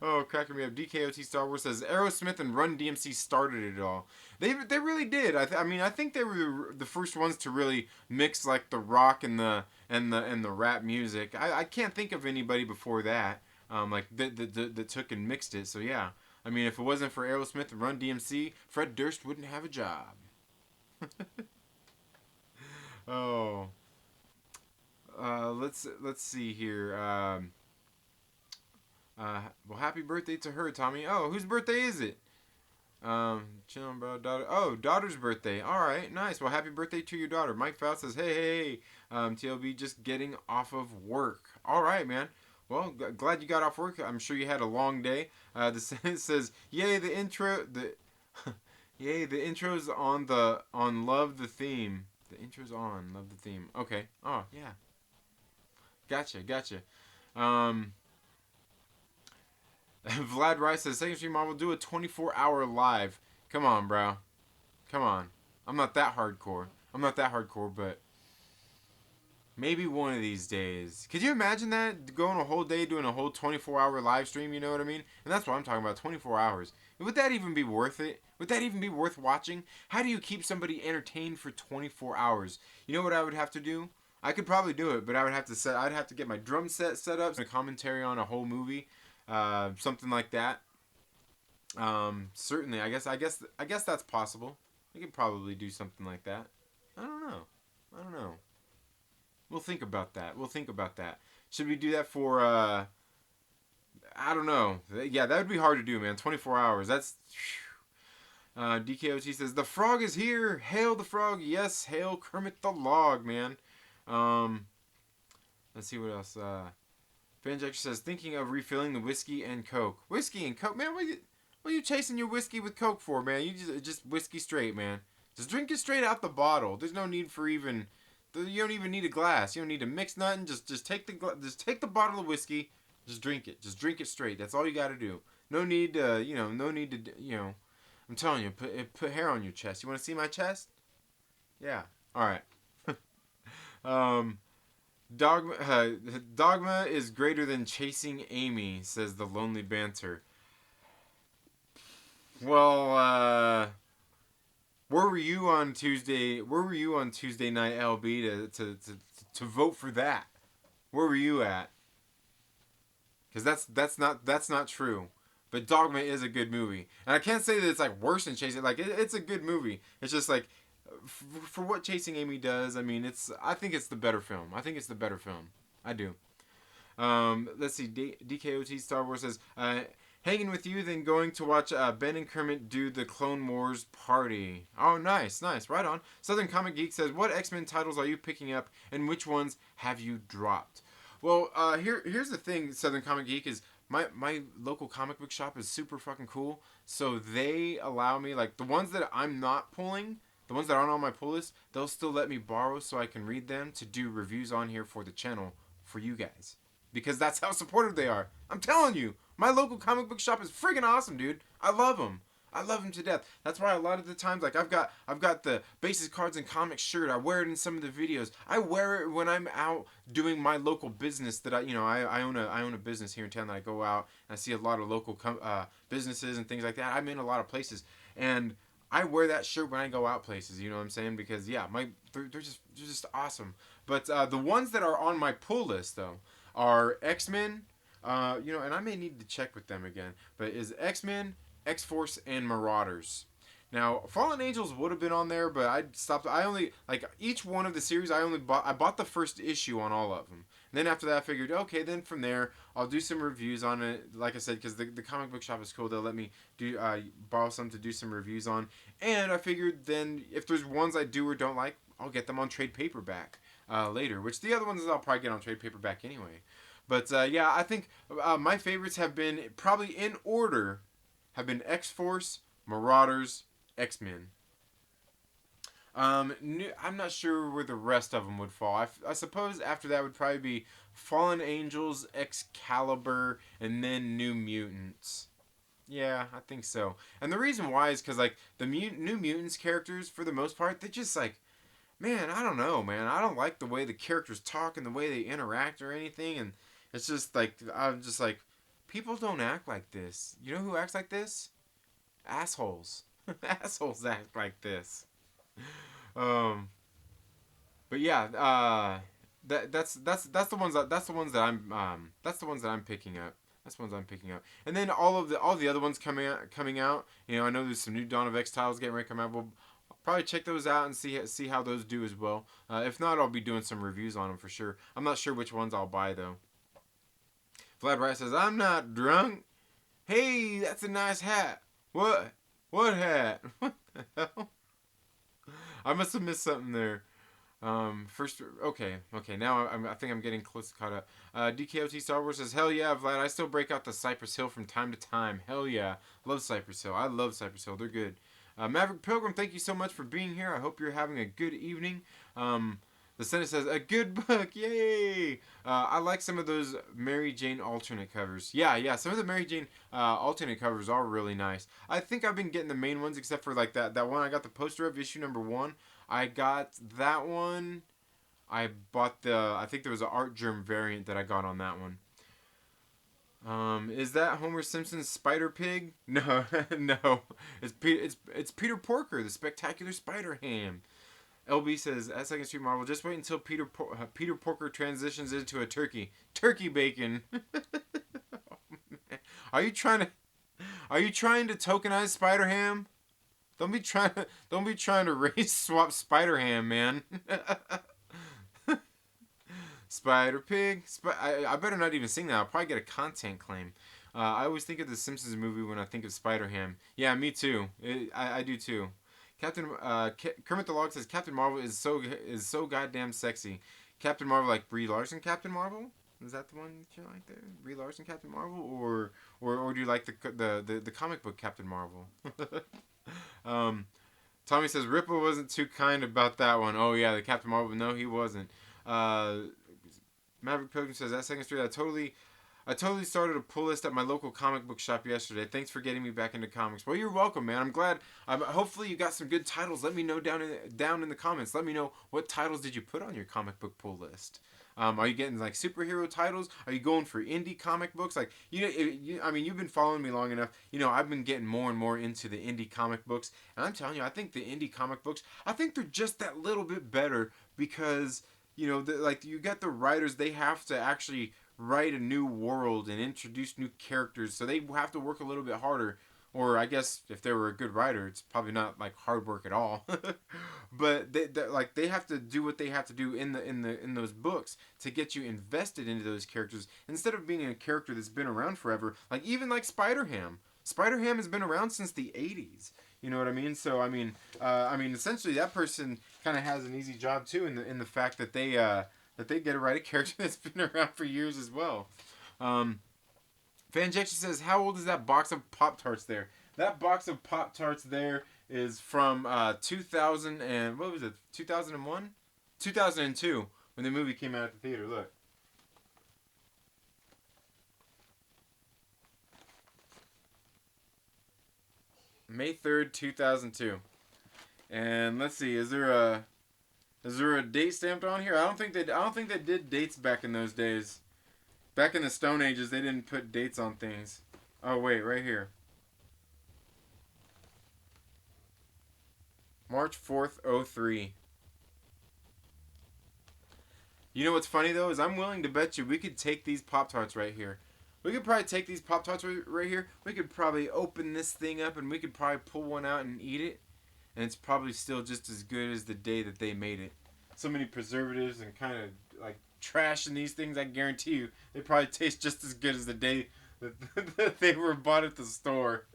Oh, cracking me up. DKOT Star Wars says Aerosmith and Run DMC started it all. They really did. I mean, I think they were the first ones to really mix like the rock and the rap music. I can't think of anybody before that. Like that took and mixed it. So yeah. I mean, if it wasn't for Aerosmith and Run DMC, Fred Durst wouldn't have a job. Oh, let's see here. Well, happy birthday to her, Tommy. Oh, whose birthday is it? Chilling, bro. Daughter. Oh, daughter's birthday. All right, nice. Well, happy birthday to your daughter. Mike Faust says, hey. TLB just getting off of work. All right, man. Well, glad you got off work. I'm sure you had a long day. This says, yay, the intro. Yay, the intro's on love the theme. The intro's on love the theme. Okay. Oh yeah. Gotcha. Um. Vlad Rice says, Second Street Marvel, do a 24-hour live. Come on, bro. Come on. I'm not that hardcore. But maybe one of these days. Could you imagine that? Going a whole day doing a whole 24-hour live stream, you know what I mean? And that's what I'm talking about, 24 hours. Would that even be worth it? Would that even be worth watching? How do you keep somebody entertained for 24 hours? You know what I would have to do? I could probably do it, but I'd have to get my drum set up, a commentary on a whole movie. Something like that. Certainly, I guess that's possible. We could probably do something like that. I don't know. We'll think about that. Should we do that for? I don't know. Yeah, that would be hard to do, man. 24 hours. That's. DKOT says the frog is here. Hail the frog. Yes, hail Kermit the Log, man. Let's see what else. Fanjector says, thinking of refilling the whiskey and Coke. Whiskey and Coke? Man, what are you chasing your whiskey with Coke for, man? You just whiskey straight, man. Just drink it straight out the bottle. There's no need for even... You don't even need a glass. You don't need to mix nothing. Just take the bottle of whiskey. Just drink it. Just drink it straight. That's all you got to do. No need to, I'm telling you, put hair on your chest. You want to see my chest? Yeah. All right. Dogma is greater than chasing Amy, says the lonely banter. Well, where were you on Tuesday? Where were you on Tuesday night, LB, to vote for that? Where were you at? Because that's not true. But Dogma is a good movie, and I can't say that it's like worse than Chasing. Like it's a good movie. It's just like for what Chasing Amy does. I mean, I think it's the better film. I do. Let's see. DKOT Star Wars says, hanging with you, then going to watch Ben and Kermit do the Clone Wars party. Oh, nice. Right on. Southern Comic Geek says, what X-Men titles are you picking up, and which ones have you dropped? Well, here's the thing, Southern Comic Geek, is my local comic book shop is super fucking cool. So they allow me, like, the ones that I'm not pulling, the ones that aren't on my pull list, they'll still let me borrow so I can read them to do reviews on here for the channel for you guys. Because that's how supportive they are. I'm telling you, my local comic book shop is friggin' awesome, dude. I love them. I love them to death. That's why a lot of the times, like I've got the Bases Cards and Comics shirt. I wear it in some of the videos. I wear it when I'm out doing my local business. That I own a business here in town that I go out and I see a lot of local businesses and things like that. I'm in a lot of places, and I wear that shirt when I go out places. You know what I'm saying? Because yeah, they're just awesome. But the ones that are on my pull list though are X-Men. And I may need to check with them again. But is X-Men, X-Force, and Marauders. Now, Fallen Angels would have been on there, but I stopped. I only, like, each one of the series, I bought the first issue on all of them. And then after that, I figured, okay, then from there, I'll do some reviews on it. Like I said, because the comic book shop is cool. They'll let me borrow some to do some reviews on. And I figured then, if there's ones I do or don't like, I'll get them on trade paperback later. Which the other ones I'll probably get on trade paperback anyway. But yeah, I think my favorites have been, probably in order, have been X-Force, Marauders, X-Men. I'm not sure where the rest of them would fall. I suppose after that would probably be Fallen Angels, Excalibur, and then New Mutants. Yeah, I think so. And the reason why is because like the New Mutants characters, for the most part, they just like, man, I don't know, man. I don't like the way the characters talk and the way they interact or anything. And it's just like I'm just like, people don't act like this. You know who acts like this? Assholes. Assholes act like this. Um, but yeah, that's the ones that's the ones that I'm picking up. That's the ones I'm picking up. And then all the other ones coming out. You know, I know there's some new Dawn of X titles getting ready to come out. We'll probably check those out and see how those do as well. If not, I'll be doing some reviews on them for sure. I'm not sure which ones I'll buy though. Vlad Wright says I'm not drunk. Hey, that's a nice hat. What? What hat? What the hell? I must have missed something there. First, okay. Now I think I'm getting close to caught up. DKOT Star Wars says, "Hell yeah, Vlad! I still break out the Cypress Hill from time to time. Hell yeah, love Cypress Hill. I love Cypress Hill. They're good." Maverick Pilgrim, thank you so much for being here. I hope you're having a good evening. The Senate says, "A good book, yay!" I like some of those Mary Jane alternate covers. Yeah. Some of the Mary Jane alternate covers are really nice. I think I've been getting the main ones, except for like that one I got the poster of, issue number 1. I got that one. I bought I think there was an Art Germ variant that I got on that one. Is that Homer Simpson's Spider Pig? No, no. It's Peter Porker, the Spectacular Spider Ham. LB says at Second Street Marvel, just wait until Peter Porker transitions into a turkey bacon. Are you trying to tokenize Spider Ham? Don't be trying to race swap Spider Ham, man. Spider Pig. I better not even sing that. I'll probably get a content claim. I always think of the Simpsons movie when I think of Spider Ham. Yeah, me too. I do too. Captain Kermit the Log says Captain Marvel is so goddamn sexy. Captain Marvel, like Brie Larson Captain Marvel. Is that the one you like there? Brie Larson Captain Marvel, or do you like the comic book Captain Marvel? Tommy says Ripple wasn't too kind about that one. Oh yeah, the Captain Marvel. No, he wasn't. Uh, Maverick Pilgrim says that Second Street. I totally started a pull list at my local comic book shop yesterday. Thanks for getting me back into comics. Well, you're welcome, man. I'm glad. Hopefully, you got some good titles. Let me know down in the comments. Let me know what titles did you put on your comic book pull list. Are you getting like superhero titles? Are you going for indie comic books? Like I mean, you've been following me long enough. You know, I've been getting more and more into the indie comic books, and I'm telling you, I think the indie comic books, I think they're just that little bit better because you know, like you got the writers, they have to actually write a new world and introduce new characters, so they have to work a little bit harder. Or I guess if they were a good writer, it's probably not like hard work at all. But they have to do what they have to do in those books to get you invested into those characters instead of being a character that's been around forever. Like even like Spider Ham. Spider Ham has been around since the '80s. You know what I mean? So I mean, essentially that person kind of has an easy job too in the fact that they get to write a character that's been around for years as well. Fanjection says, how old is that box of Pop-Tarts there? That box of Pop-Tarts there is from 2000 and, what was it, 2001? 2002, when the movie came out at the theater. Look. May 3rd, 2002. And let's see, is there a date stamped on here? I don't think they did dates back in those days. Back in the Stone Ages, they didn't put dates on things. Oh, wait, right here. March 4th, 03. You know what's funny, though, is I'm willing to bet you we could take these Pop-Tarts right here. We could probably take these Pop-Tarts right here. We could probably open this thing up and we could probably pull one out and eat it. And it's probably still just as good as the day that they made it. So many preservatives and kind of like trash in these things, I guarantee you, they probably taste just as good as the day that they were bought at the store.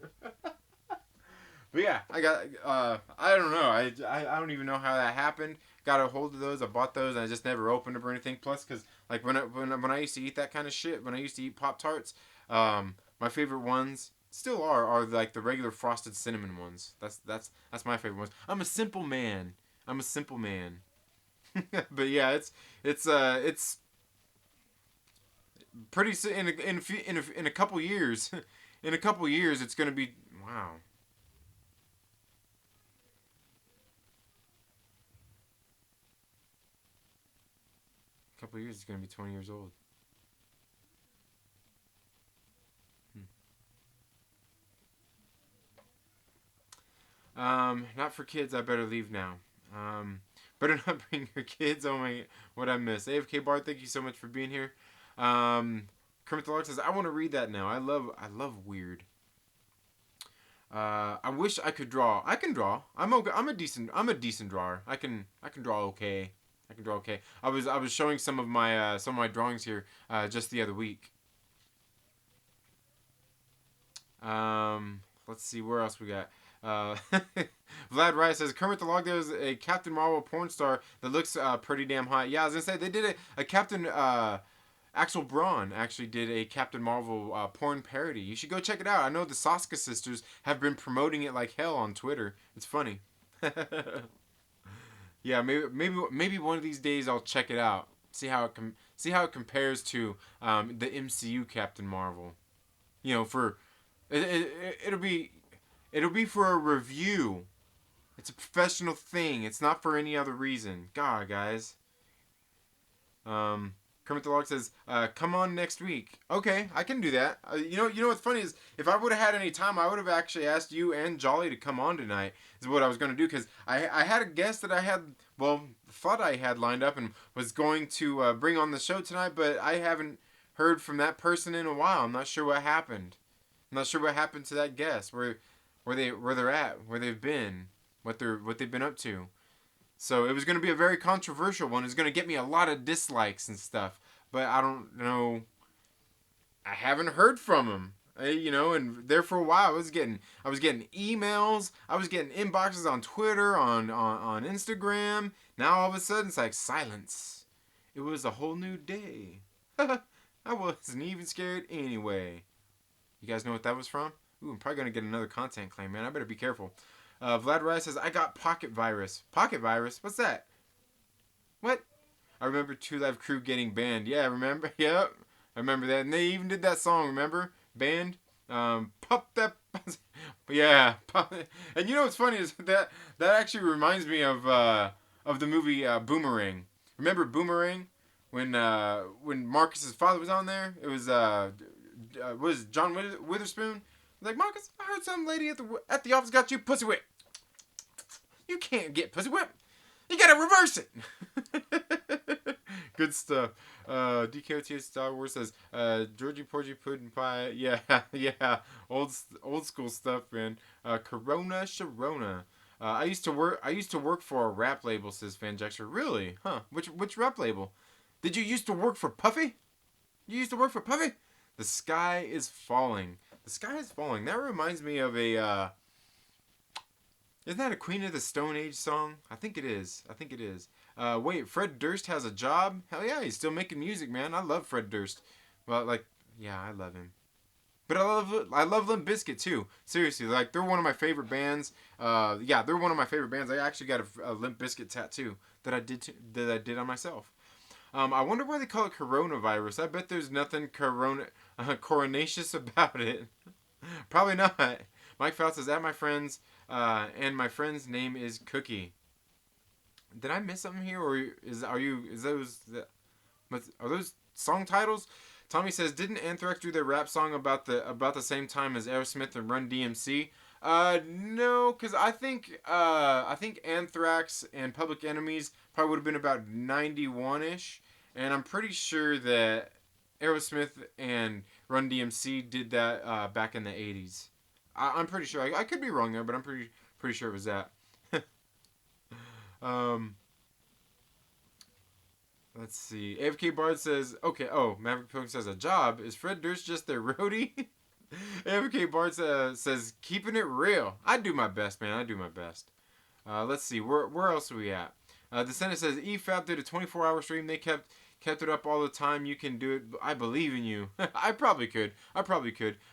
But yeah, I got, I don't know, I don't even know how that happened. Got a hold of those, I bought those, and I just never opened them or anything. Plus, because like when I used to eat that kind of shit, when I used to eat Pop-Tarts, my favorite ones still are like the regular frosted cinnamon ones. That's my favorite ones. I'm a simple man. But yeah, it's pretty in a couple years. in a couple years, it's going to be, wow. A couple years, it's going to be 20 years old. Not for kids. I better leave now. Better not bring your kids. Oh my, what I miss. AFK Bart, thank you so much for being here. Kermit the Lark says, I want to read that now. I love weird. I wish I could draw. I can draw. I'm okay. I'm a decent drawer. I can draw okay. I can draw okay. I was showing some of my drawings here just the other week. Let's see where else we got. Vlad Rice says Kermit the Log. There's a Captain Marvel porn star that looks pretty damn hot. Yeah, I was gonna say they did a Captain Axel Braun actually did a Captain Marvel porn parody. You should go check it out. I know the Saska sisters have been promoting it like hell on Twitter. It's funny. Yeah, maybe one of these days I'll check it out. See how it compares to the MCU Captain Marvel. You know, for it'll be for a review. It's a professional thing. It's not for any other reason. God, guys. Kermit the Log says, "Come on next week." Okay, I can do that. You know what's funny is if I would have had any time, I would have actually asked you and Jolly to come on tonight. Is what I was going to do because I had a guest that I had thought I had lined up and was going to bring on the show tonight, but I haven't heard from that person in a while. I'm not sure what happened. I'm not sure what happened to that guest. Where they're at, where they've been, what they've been up to. So it was going to be a very controversial one. It's going to get me a lot of dislikes and stuff. But I don't know. I haven't heard from him. And there for a while I was getting emails. I was getting inboxes on Twitter, on Instagram. Now all of a sudden it's like silence. It was a whole new day. I wasn't even scared anyway. You guys know what that was from? Ooh, I'm probably going to get another content claim, man. I better be careful. Vlad Rice says, I got pocket virus. Pocket virus? What's that? What? I remember Two Live Crew getting banned. Yeah, I remember. Yep. I remember that. And they even did that song, remember? Banned. Pop that. Yeah. Pop. And you know what's funny is that actually reminds me of the movie Boomerang. Remember Boomerang? When Marcus's father was on there? It was, was John Witherspoon? Like, Marcus, I heard some lady at the office got you pussy whip. You can't get pussy whip. You gotta reverse it. Good stuff. DKOTS Star Wars says, Georgie Porgy Pudding Pie. Yeah, yeah. Old school stuff, man. Corona Sharona. I used to work for a rap label, says Fanjexter. Really? Huh. Which rap label? Did you used to work for Puffy? You used to work for Puffy? The Sky is Falling. The Sky is Falling. That reminds me of a, isn't that a Queen of the Stone Age song? I think it is. Wait, Fred Durst has a job? Hell yeah, he's still making music, man. I love Fred Durst. Well, yeah, I love him. But I love Limp Bizkit too. Seriously, they're one of my favorite bands. Yeah, they're one of my favorite bands. I actually got a Limp Bizkit tattoo that I did on myself. I wonder why they call it coronavirus. I bet there's nothing coronaceous about it. Probably not. Mike Fouts is at my friend's, and my friend's name is Cookie. Did I miss something here, or are those song titles? Tommy says, didn't Anthrax do their rap song about the same time as Aerosmith and Run DMC? No, because I think Anthrax and Public Enemies probably would have been about 91-ish, and I'm pretty sure that Aerosmith and Run DMC did that back in the 80s. I'm pretty sure. I could be wrong there, but I'm pretty sure it was that. Let's see. AFK Bard says, okay. Oh, Maverick Pilgrim says, a job? Is Fred Durst just their roadie? AFK Bard says, keeping it real. I do my best, man. I do my best. Let's see. Where else are we at? The Senate says, EFAP did a 24-hour stream. They kept it up all the time. You can do it. I believe in you. I probably could.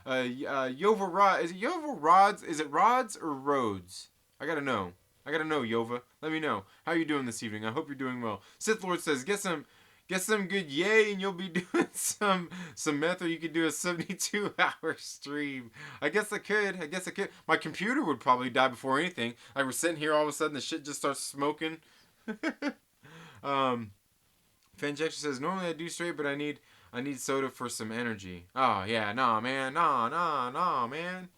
Yova Rod. Is it Yova Rods? Is it Rods or Roads? I gotta know, Yova. Let me know. How you doing this evening? I hope you're doing well. Sith Lord says, get Get some good yay, and you'll be doing some meth, or you could do a 72-hour stream. I guess I could. My computer would probably die before anything. Like, we're sitting here, all of a sudden the shit just starts smoking. Fanjector says, normally I do straight, but I need soda for some energy. Oh yeah, nah man, nah man,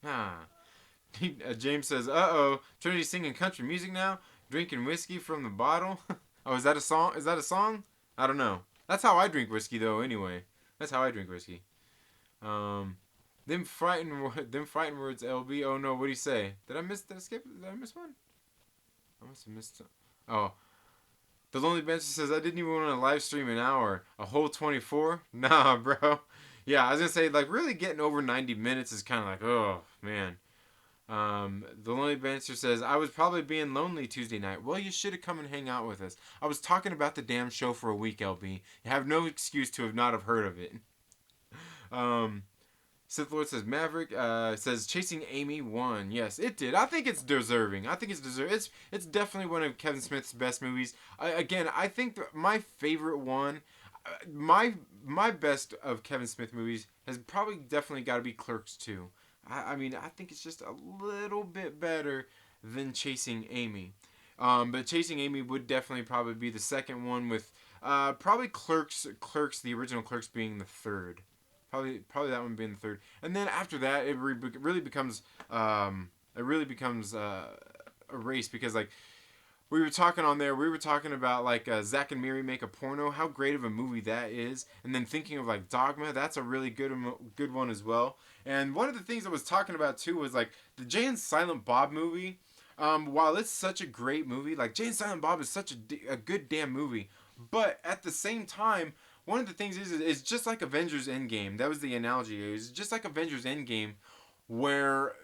nah. James says, uh-oh, Trinity singing country music now, drinking whiskey from the bottle. Oh, is that a song? I don't know. That's how I drink whiskey, though. Anyway, that's how I drink whiskey. Them frightened words, LB. Oh no, what'd he say? Did I miss one? I must have missed some. Oh, the Lonely Bencher says, I didn't even want to live stream an hour. A whole 24? Nah, bro. Yeah, I was gonna say, like, really getting over 90 minutes is kind of like, oh man. The Lonely Bencher says, I was probably being lonely Tuesday night. Well, you should have come and hang out with us. I was talking about the damn show for a week, LB. You have no excuse to not have heard of it. Sith Lord says, Maverick says, Chasing Amy won. Yes, it did. I think it's deserving. It's definitely one of Kevin Smith's best movies. I think my favorite one, my best of Kevin Smith movies has probably definitely got to be Clerks 2. I mean, I think it's just a little bit better than Chasing Amy. But Chasing Amy would definitely probably be the second one, with probably Clerks, the original Clerks, being the third. Probably that one being the third. And then after that, it really becomes a race, because, like, we were talking about, like, Zack and Miri Make a Porno, how great of a movie that is. And then thinking of, like, Dogma, that's a really good one as well. And one of the things I was talking about, too, was, like, the Jay and Silent Bob movie. While it's such a great movie, like, Jay and Silent Bob is such a good damn movie. But at the same time, one of the things is just like Avengers Endgame. That was the analogy. It was just like Avengers Endgame, where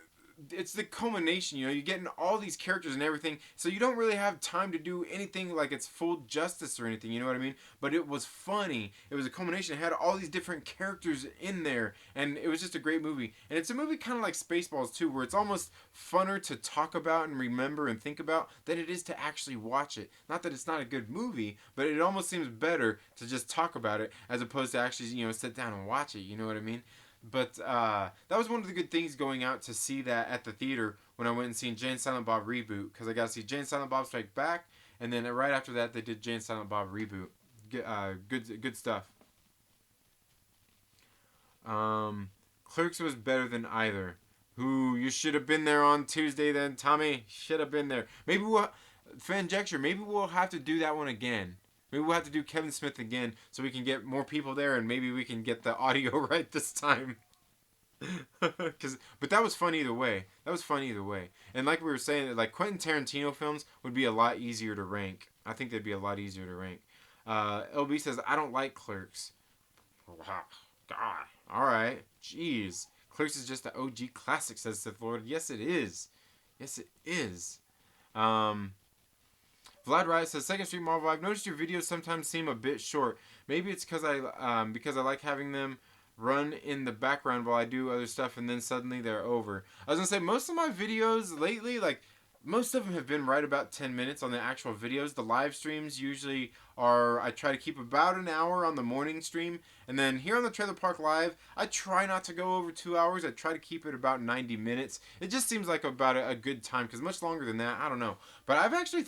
it's the culmination, you're getting all these characters and everything, so you don't really have time to do anything like it's full justice or anything, you know what I mean? But it was funny. It was a culmination. It had all these different characters in there, and it was just a great movie. And it's a movie kind of like Spaceballs too, where it's almost funner to talk about and remember and think about than it is to actually watch it. Not that it's not a good movie, but it almost seems better to just talk about it as opposed to actually, sit down and watch it, you know what I mean? But that was one of the good things going out to see that at the theater when I went and seen Jay and Silent Bob Reboot, because I got to see Jay and Silent Bob Strike Back, and then right after that they did Jay and Silent Bob Reboot. Good stuff. Clerks was better than either. You should have been there on Tuesday then, Tommy. Should have been there. Maybe we'll have to do that one again. Maybe we'll have to do Kevin Smith again so we can get more people there, and maybe we can get the audio right this time. But that was fun either way. And like we were saying, like, Quentin Tarantino films would be a lot easier to rank. I think they'd be a lot easier to rank. LB says, I don't like Clerks. God. Alright. Jeez. Clerks is just the OG classic, says Sith Lord. Yes, it is. Vlad Riot says, Second Street Marvel, I've noticed your videos sometimes seem a bit short. Maybe it's because I like having them run in the background while I do other stuff, and then suddenly they're over. I was going to say, most of my videos lately, like, most of them have been right about 10 minutes on the actual videos. The live streams usually I try to keep about an hour on the morning stream. And then here on the Trailer Park Live, I try not to go over 2 hours. I try to keep it about 90 minutes. It just seems like about a good time, because much longer than that, I don't know. But I've actually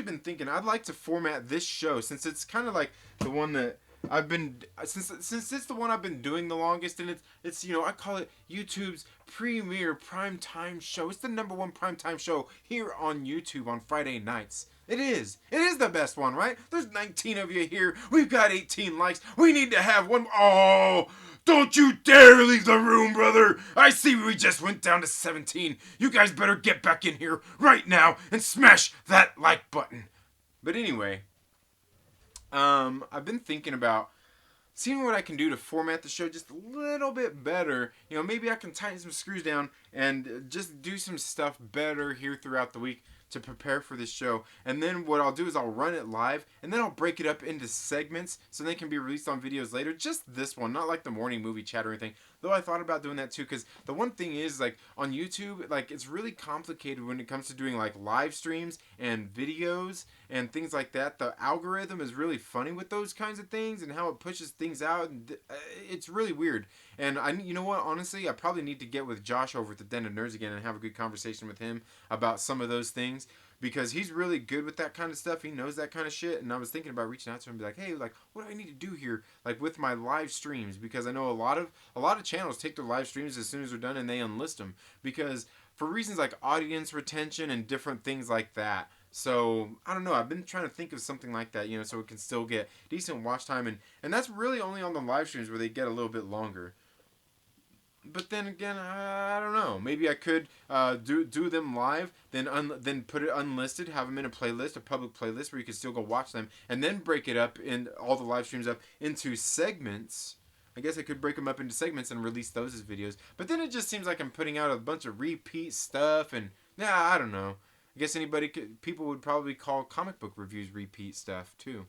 been thinking I'd like to format this show, since it's kind of like the one that I've been, since it's the one I've been doing the longest, and it's I call it YouTube's premier primetime show. It's the #1 primetime show here on YouTube on Friday nights. It is the best one, right? There's 19 of you here. We've got 18 likes. We need to have one. Oh, don't you dare leave the room, brother. I see we just went down to 17. You guys better get back in here right now and smash that like button. But anyway, I've been thinking about seeing what I can do to format the show just a little bit better. Maybe I can tighten some screws down and just do some stuff better here throughout the week to prepare for this show. And then what I'll do is I'll run it live, and then I'll break it up into segments so they can be released on videos later. Just this one, not like the morning movie chat or anything. Though I thought about doing that too, because the one thing is, like, on YouTube, like, it's really complicated when it comes to doing, like, live streams and videos and things like that. The algorithm is really funny with those kinds of things and how it pushes things out. And it's really weird. And you know what? Honestly, I probably need to get with Josh over at the Den of Nerds again and have a good conversation with him about some of those things, because he's really good with that kind of stuff. He knows that kind of shit. And I was thinking about reaching out to him and be like, hey, like, what do I need to do here, like, with my live streams? Because I know a lot of channels take their live streams as soon as they're done and they unlist them, because for reasons like audience retention and different things like that. So, I don't know. I've been trying to think of something like that, you know, so it can still get decent watch time. And that's really only on the live streams where they get a little bit longer. But then again, I don't know. Maybe I could do them live, then put it unlisted, have them in a playlist, a public playlist where you can still go watch them, and then break it up in all the live streams up into segments. I guess I could break them up into segments and release those as videos. But then it just seems like I'm putting out a bunch of repeat stuff, and I don't know. I guess people would probably call comic book reviews repeat stuff too.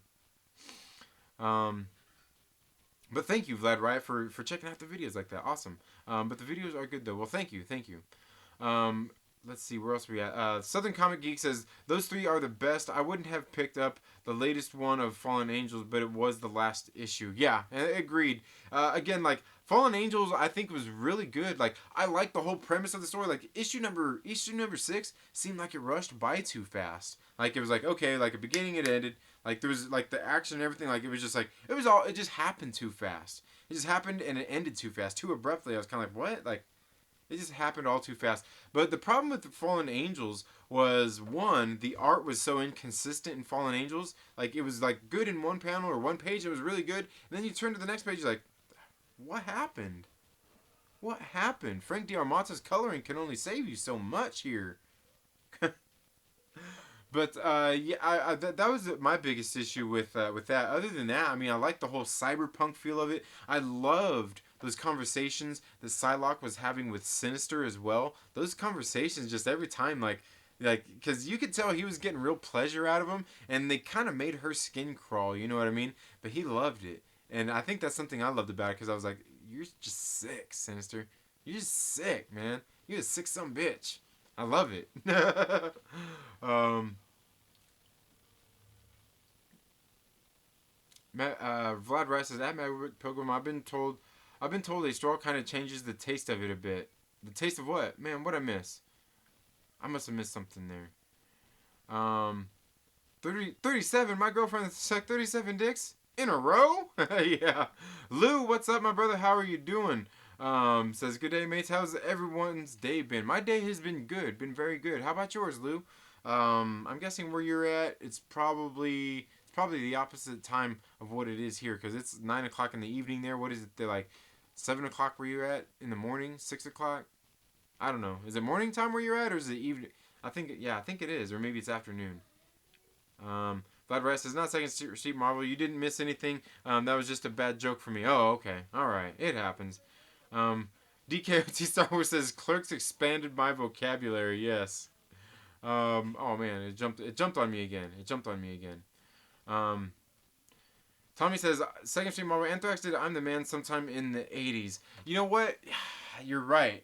But thank you, Vlad Riot, for checking out the videos like that. Awesome. But the videos are good, though. Well, thank you. Let's see, where else are we at? Southern Comic Geek says, those three are the best. I wouldn't have picked up the latest one of Fallen Angels, but it was the last issue. Yeah, agreed. Again, like, Fallen Angels, I think, was really good. Like, I like the whole premise of the story. Like, issue number 6 seemed like it rushed by too fast. Like, it was like, okay, like, a beginning, it ended. Like, there was, like, the action and everything. Like, it was just like, it just happened too fast. It just happened and it ended too fast, too abruptly. I was kind of like, what? Like, it just happened all too fast. But the problem with the Fallen Angels was, one, the art was so inconsistent in Fallen Angels. Like, it was, like, good in one panel or one page. It was really good. And then you turn to the next page, you're like, what happened? What happened? Frank D'Armata's coloring can only save you so much here. But yeah, that was my biggest issue with that. Other than that, I mean, I like the whole cyberpunk feel of it. I loved those conversations that Psylocke was having with Sinister as well. Those conversations, just every time, like, because you could tell he was getting real pleasure out of them, and they kind of made her skin crawl. You know what I mean? But he loved it, and I think that's something I loved about it, because I was like, you're just sick, Sinister. You're just sick, man. You're a sick son of a bitch. I love it. Vlad Rice says, at Mad Pilgrim, I've been told a straw kind of changes the taste of it a bit. The taste of what? Man, what'd I miss? I must have missed something there. 37, my girlfriend sucked 37 dicks in a row? Yeah. Lou, what's up, my brother? How are you doing? Says, good day, mates. How's everyone's day been? My day has been good. Been very good. How about yours, Lou? I'm guessing where you're at, it's probably the opposite time of what it is here, because it's 9 o'clock in the evening there. What is it? They're like 7 o'clock where you're at in the morning? 6 o'clock? I don't know. Is it morning time where you're at, or is it evening? I think it is, or maybe it's afternoon. Vlad Rice says, not Second Street Marvel. You didn't miss anything. That was just a bad joke for me. Oh, okay. All right. It happens. DKOT Star Wars says, Clerks expanded my vocabulary. Yes. Oh man, it jumped on me again. Tommy says, Second Street Marvel, Anthrax did I'm the Man sometime in the 80s. You know what? You're right.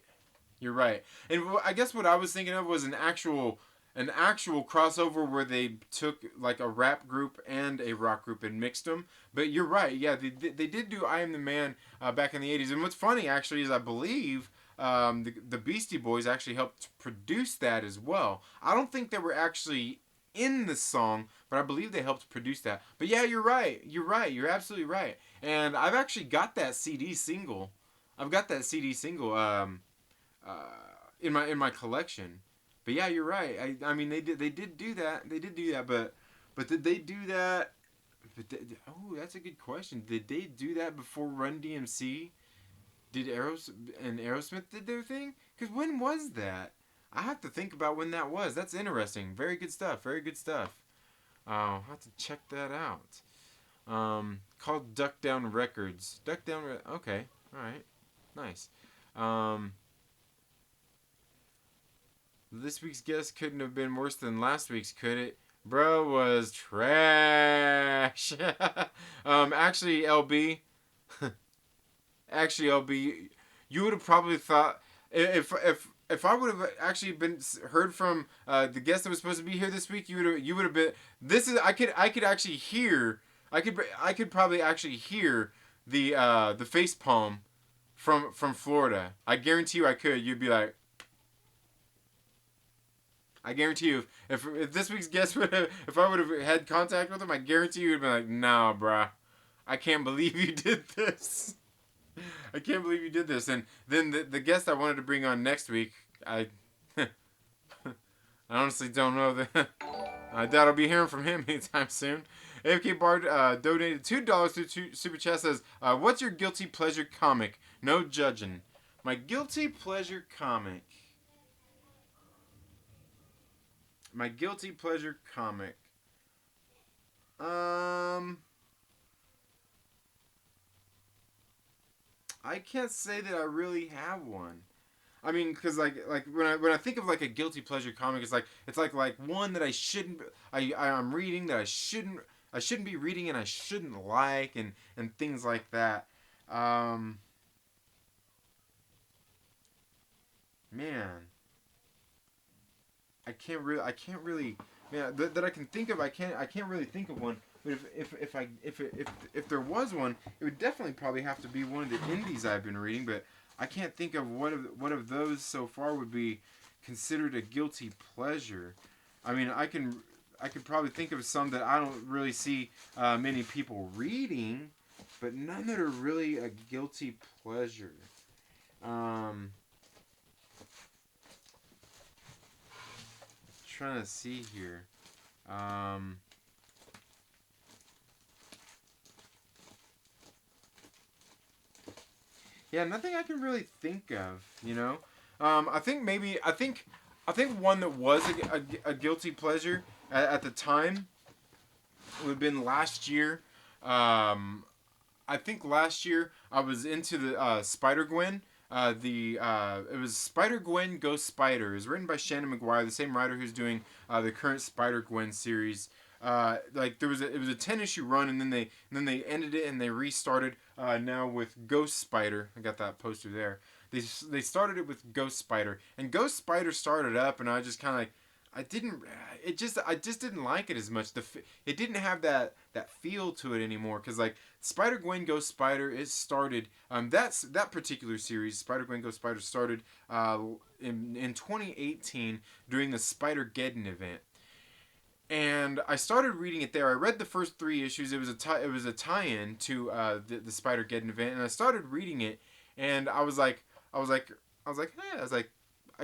And I guess what I was thinking of was an actual crossover where they took like a rap group and a rock group and mixed them. But you're right. Yeah, they did do I Am the Man back in the 80s. And what's funny actually is I believe the Beastie Boys actually helped produce that as well. I don't think they were actually in the song, but I believe they helped produce that. But yeah, you're right. You're absolutely right. And I've actually got that CD single. In my collection. But yeah, you're right. I mean, they did do that. But did they do that? That's a good question. Did they do that before Run DMC? Did Aerosmith did their thing? Because when was that? I have to think about when that was. That's interesting. Very good stuff. I'll have to check that out. Called Duck Down Records. Okay. All right. Nice. This week's guest couldn't have been worse than last week's, could it? Bro was trash. Actually, LB. Actually, LB, you would have probably thought if I would have actually been heard from the guest that was supposed to be here this week, you would have been. This is I could actually hear. I could probably actually hear the face palm from Florida. I guarantee you I could. You'd be like, I guarantee you, if this week's guest would have, if I would have had contact with him, I guarantee you would be like, nah, bruh, I can't believe you did this. I can't believe you did this. And then the guest I wanted to bring on next week, I honestly don't know that. I doubt I'll be hearing from him anytime soon. AFK Bard donated $2 to Super Chat, says, what's your guilty pleasure comic? No judging. My guilty pleasure comic. My guilty pleasure comic. I can't say that I really have one. I mean, because like when I think of like a guilty pleasure comic, it's like one that I shouldn't I'm reading that I shouldn't be reading and I shouldn't like and things like that. Man, I can't really man that I can think of. I can't really think of one. But if there was one, it would definitely probably have to be one of the indies I've been reading. But I can't think of what of those so far would be considered a guilty pleasure. I mean, I could probably think of some that I don't really see many people reading, but none that are really a guilty pleasure. Trying to see here. Yeah, nothing I can really think of, you know. I think maybe I think one that was a guilty pleasure at the time would have been last year. I think last year I was into the Spider Gwen. It was Spider Gwen Ghost Spider. It was written by Shannon McGuire, the same writer who's doing the current Spider Gwen series. Like it was a 10-issue run, and then they ended it and they restarted now with Ghost Spider. I got that poster there. They started it with Ghost Spider, and Ghost Spider started up, and I just kind of like I just didn't like it as much. It didn't have that feel to it anymore, because like Spider Gwen Ghost Spider is started. That particular series, Spider Gwen Ghost Spider, started in 2018 during the Spider Geddon event. And I started reading it there. I read the first 3 issues. It was a tie-in to the Spider Geddon event, and I started reading it, and I was like, I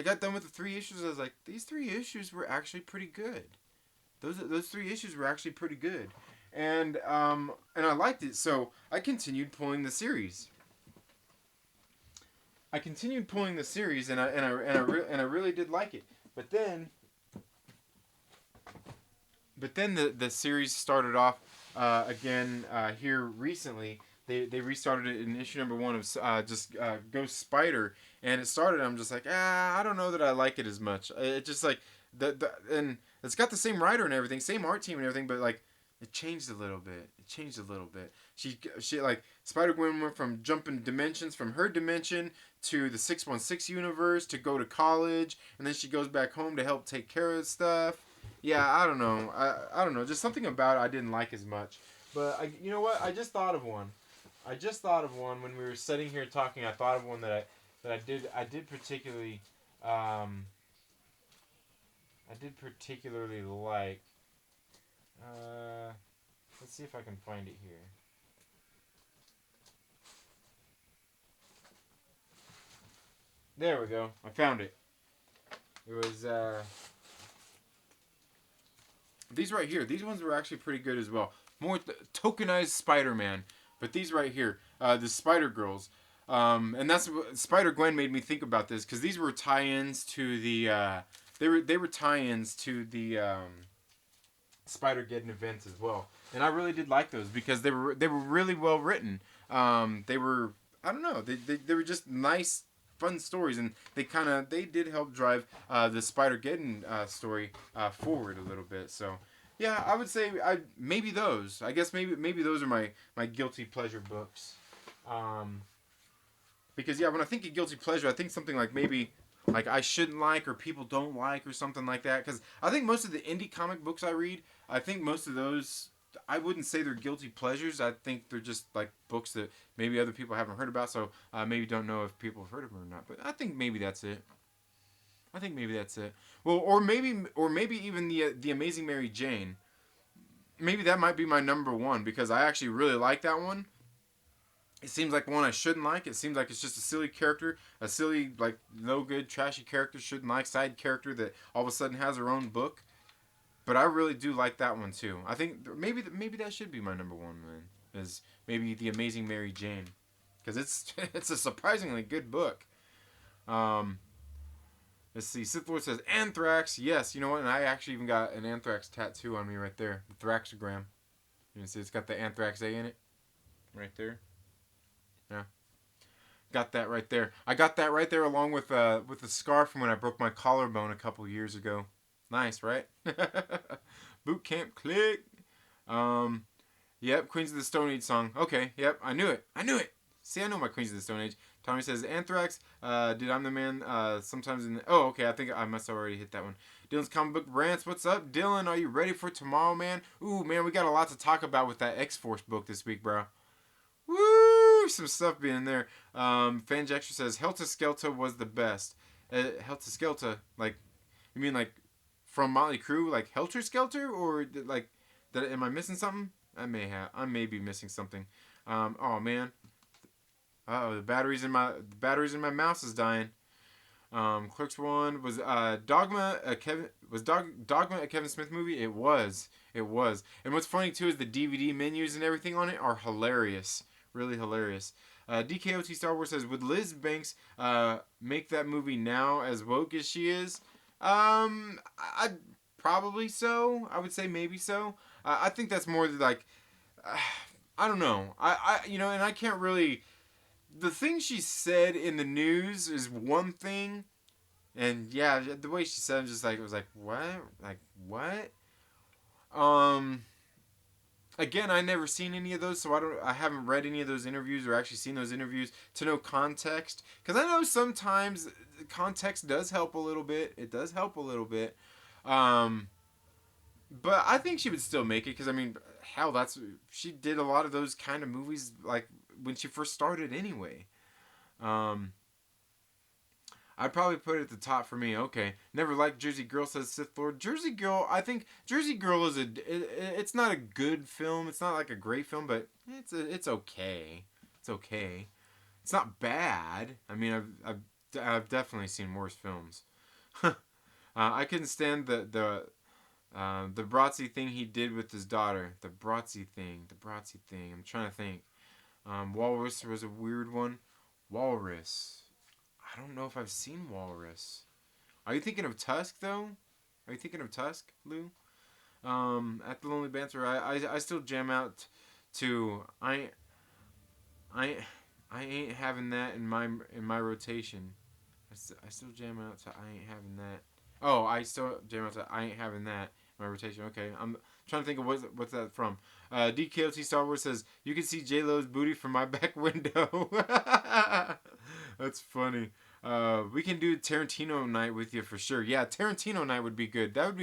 got done with the 3 issues. I was like, these 3 issues were actually pretty good. Those 3 issues were actually pretty good, and I liked it. So I continued pulling the series. And I really did like it. But then the series started off again here recently. They restarted it in issue number 1 of just Ghost Spider, and it started. I'm just like, I don't know that I like it as much. It just like and it's got the same writer and everything, same art team and everything, but like it changed a little bit. She like Spider Gwen went from jumping dimensions from her dimension to the 616 universe to go to college, and then she goes back home to help take care of stuff. Yeah, I don't know. I don't know. Just something about it I didn't like as much. But you know what? I just thought of one. When we were sitting here talking. I thought of one that I did particularly like. Let's see if I can find it here. There we go. I found it. It was these right here. These ones were actually pretty good as well. More tokenized Spider-Man, but these right here, the Spider Girls, and that's what Spider Gwen made me think about this, because these were tie-ins to the they were tie-ins to the Spider Geddon events as well, and I really did like those because they were really well written. They were, I don't know, they were just nice fun stories, and they did help drive the Spider-Geddon story forward a little bit. So yeah, I would say maybe those. I guess maybe those are my guilty pleasure books. Because yeah, when I think of guilty pleasure, I think something like maybe like I shouldn't like or people don't like or something like that. Because I think most of the indie comic books I read, I think most of those I wouldn't say they're guilty pleasures. I think they're just like books that maybe other people haven't heard about, so maybe don't know if people have heard of them or not. But I think maybe that's it. I think maybe that's it. Well, or maybe even the Amazing Mary Jane. Maybe that might be my number one because I actually really like that one. It seems like one I shouldn't like. It seems like it's just a silly character, a silly, like, no good, trashy character, shouldn't like, side character that all of a sudden has her own book. But I really do like that one too. I think maybe that should be my number one, man. Is maybe The Amazing Mary Jane, because it's it's a surprisingly good book. Um, let's see. Sith Lord says Anthrax. Yes, you know what? And I actually even got an Anthrax tattoo on me right there. The Thraxogram. You can see it's got the Anthrax A in it, right there. Yeah. Got that right there. I got that right there along with the scar from when I broke my collarbone a couple years ago. Nice, right? Boot camp click. Yep, Queens of the Stone Age song. Okay, yep, I knew it. See, I know my Queens of the Stone Age. Tommy says Anthrax. Dude, I'm the man. Sometimes in the... Oh, okay, I think I must have already hit that one. Dylan's comic book rants. What's up, Dylan? Are you ready for tomorrow, man? Ooh, man, we got a lot to talk about with that X-Force book this week, bro. Woo! Some stuff being there. Fanjextra says Helter Skelter was the best. Helter Skelter, like, you mean like from Motley Crue, like Helter Skelter, or like, am I missing something? I may be missing something. Oh man. Oh, the batteries in my mouse is dying. Clerks 1 was Dogma Dogma a Kevin Smith movie? It was. And what's funny too is the DVD menus and everything on it are hilarious. Really hilarious. DKOT Star Wars says, would Liz Banks make that movie now as woke as she is? I probably so. I would say maybe so. I think that's more like, I don't know. And I can't really. The thing she said in the news is one thing, and yeah, the way she said it, just like it was like what, like what. Again, I never seen any of those, so I haven't read any of those interviews or actually seen those interviews to know context. Because I know sometimes context does help a little bit. It does help a little bit. But I think she would still make it because I mean, hell, she did a lot of those kind of movies like when she first started anyway. I'd probably put it at the top for me. Okay, never liked Jersey Girl, says Sith Lord. Jersey Girl, I think Jersey Girl is it's not a good film. It's not like a great film, but it's okay. It's okay. It's not bad. I mean, I've definitely seen worse films. I couldn't stand the Bratzy thing he did with his daughter. The Bratzy thing. I'm trying to think. Walrus was a weird one. Walrus. I don't know if I've seen Walrus. Are you thinking of Tusk though? Are you thinking of Tusk, Lou? At the Lonely Banter, I still jam out to I ain't having that in my rotation. I still jam out to I ain't having that. Oh, I still jam out to I ain't having that in my rotation. Okay, I'm trying to think of what's that from. DKOT Star Wars says you can see J-Lo's booty from my back window. That's funny. We can do Tarantino night with you for sure. Yeah, Tarantino night would be good. That'd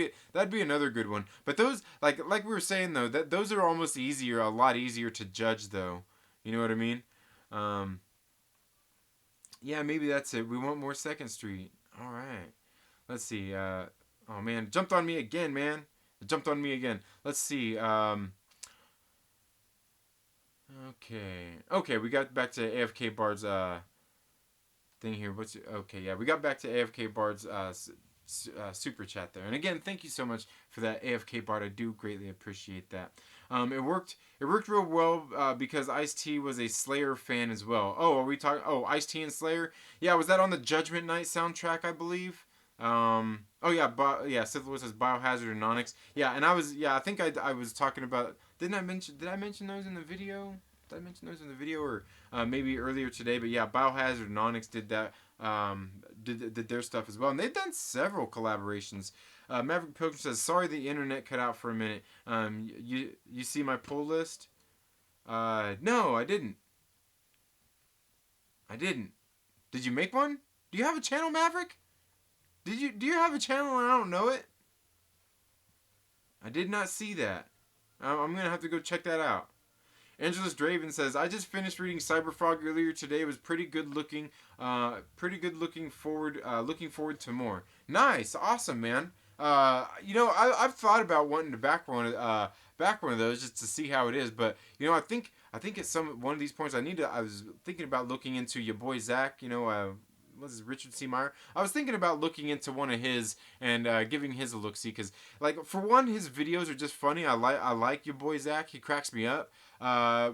be another good one. But those like we were saying though, that those are almost a lot easier to judge though. You know what I mean? Yeah, maybe that's it. We want more Second Street. All right. Let's see. Oh man, jumped on me again, man. It jumped on me again. Let's see. Okay. We got back to AFK Bard's thing here. Okay? Yeah, we got back to AFK Bard's super chat there. And again, thank you so much for that, AFK Bard. I do greatly appreciate that. It worked real well because Ice-T was a Slayer fan as well. Oh, are we talking? Oh, Ice-T and Slayer. Yeah, was that on the Judgment Night soundtrack? I believe. Oh yeah, Sith Lord says Biohazard and Onyx. Yeah, and I think I was talking about. Did I mention those in the video? Did I mention those in the video or maybe earlier today? But yeah, Biohazard and Onyx did that. Did their stuff as well, and they've done several collaborations. Maverick Pilgrim says, "Sorry, the internet cut out for a minute. You see my pull list? No, I didn't. I didn't. Did you make one? Do you have a channel, Maverick? Do you have a channel and I don't know it? I did not see that. I'm gonna have to go check that out." Angelus Draven says, "I just finished reading Cyberfrog earlier today. It was pretty good looking. Looking forward. Looking forward to more. Nice, awesome, man. I've thought about wanting to back one of those just to see how it is. But I think at one of these points I was thinking about looking into your boy Zach. What's his, Richard C. Meyer? I was thinking about looking into one of his and giving his a look see because, like, for one, his videos are just funny. I like your boy Zach. He cracks me up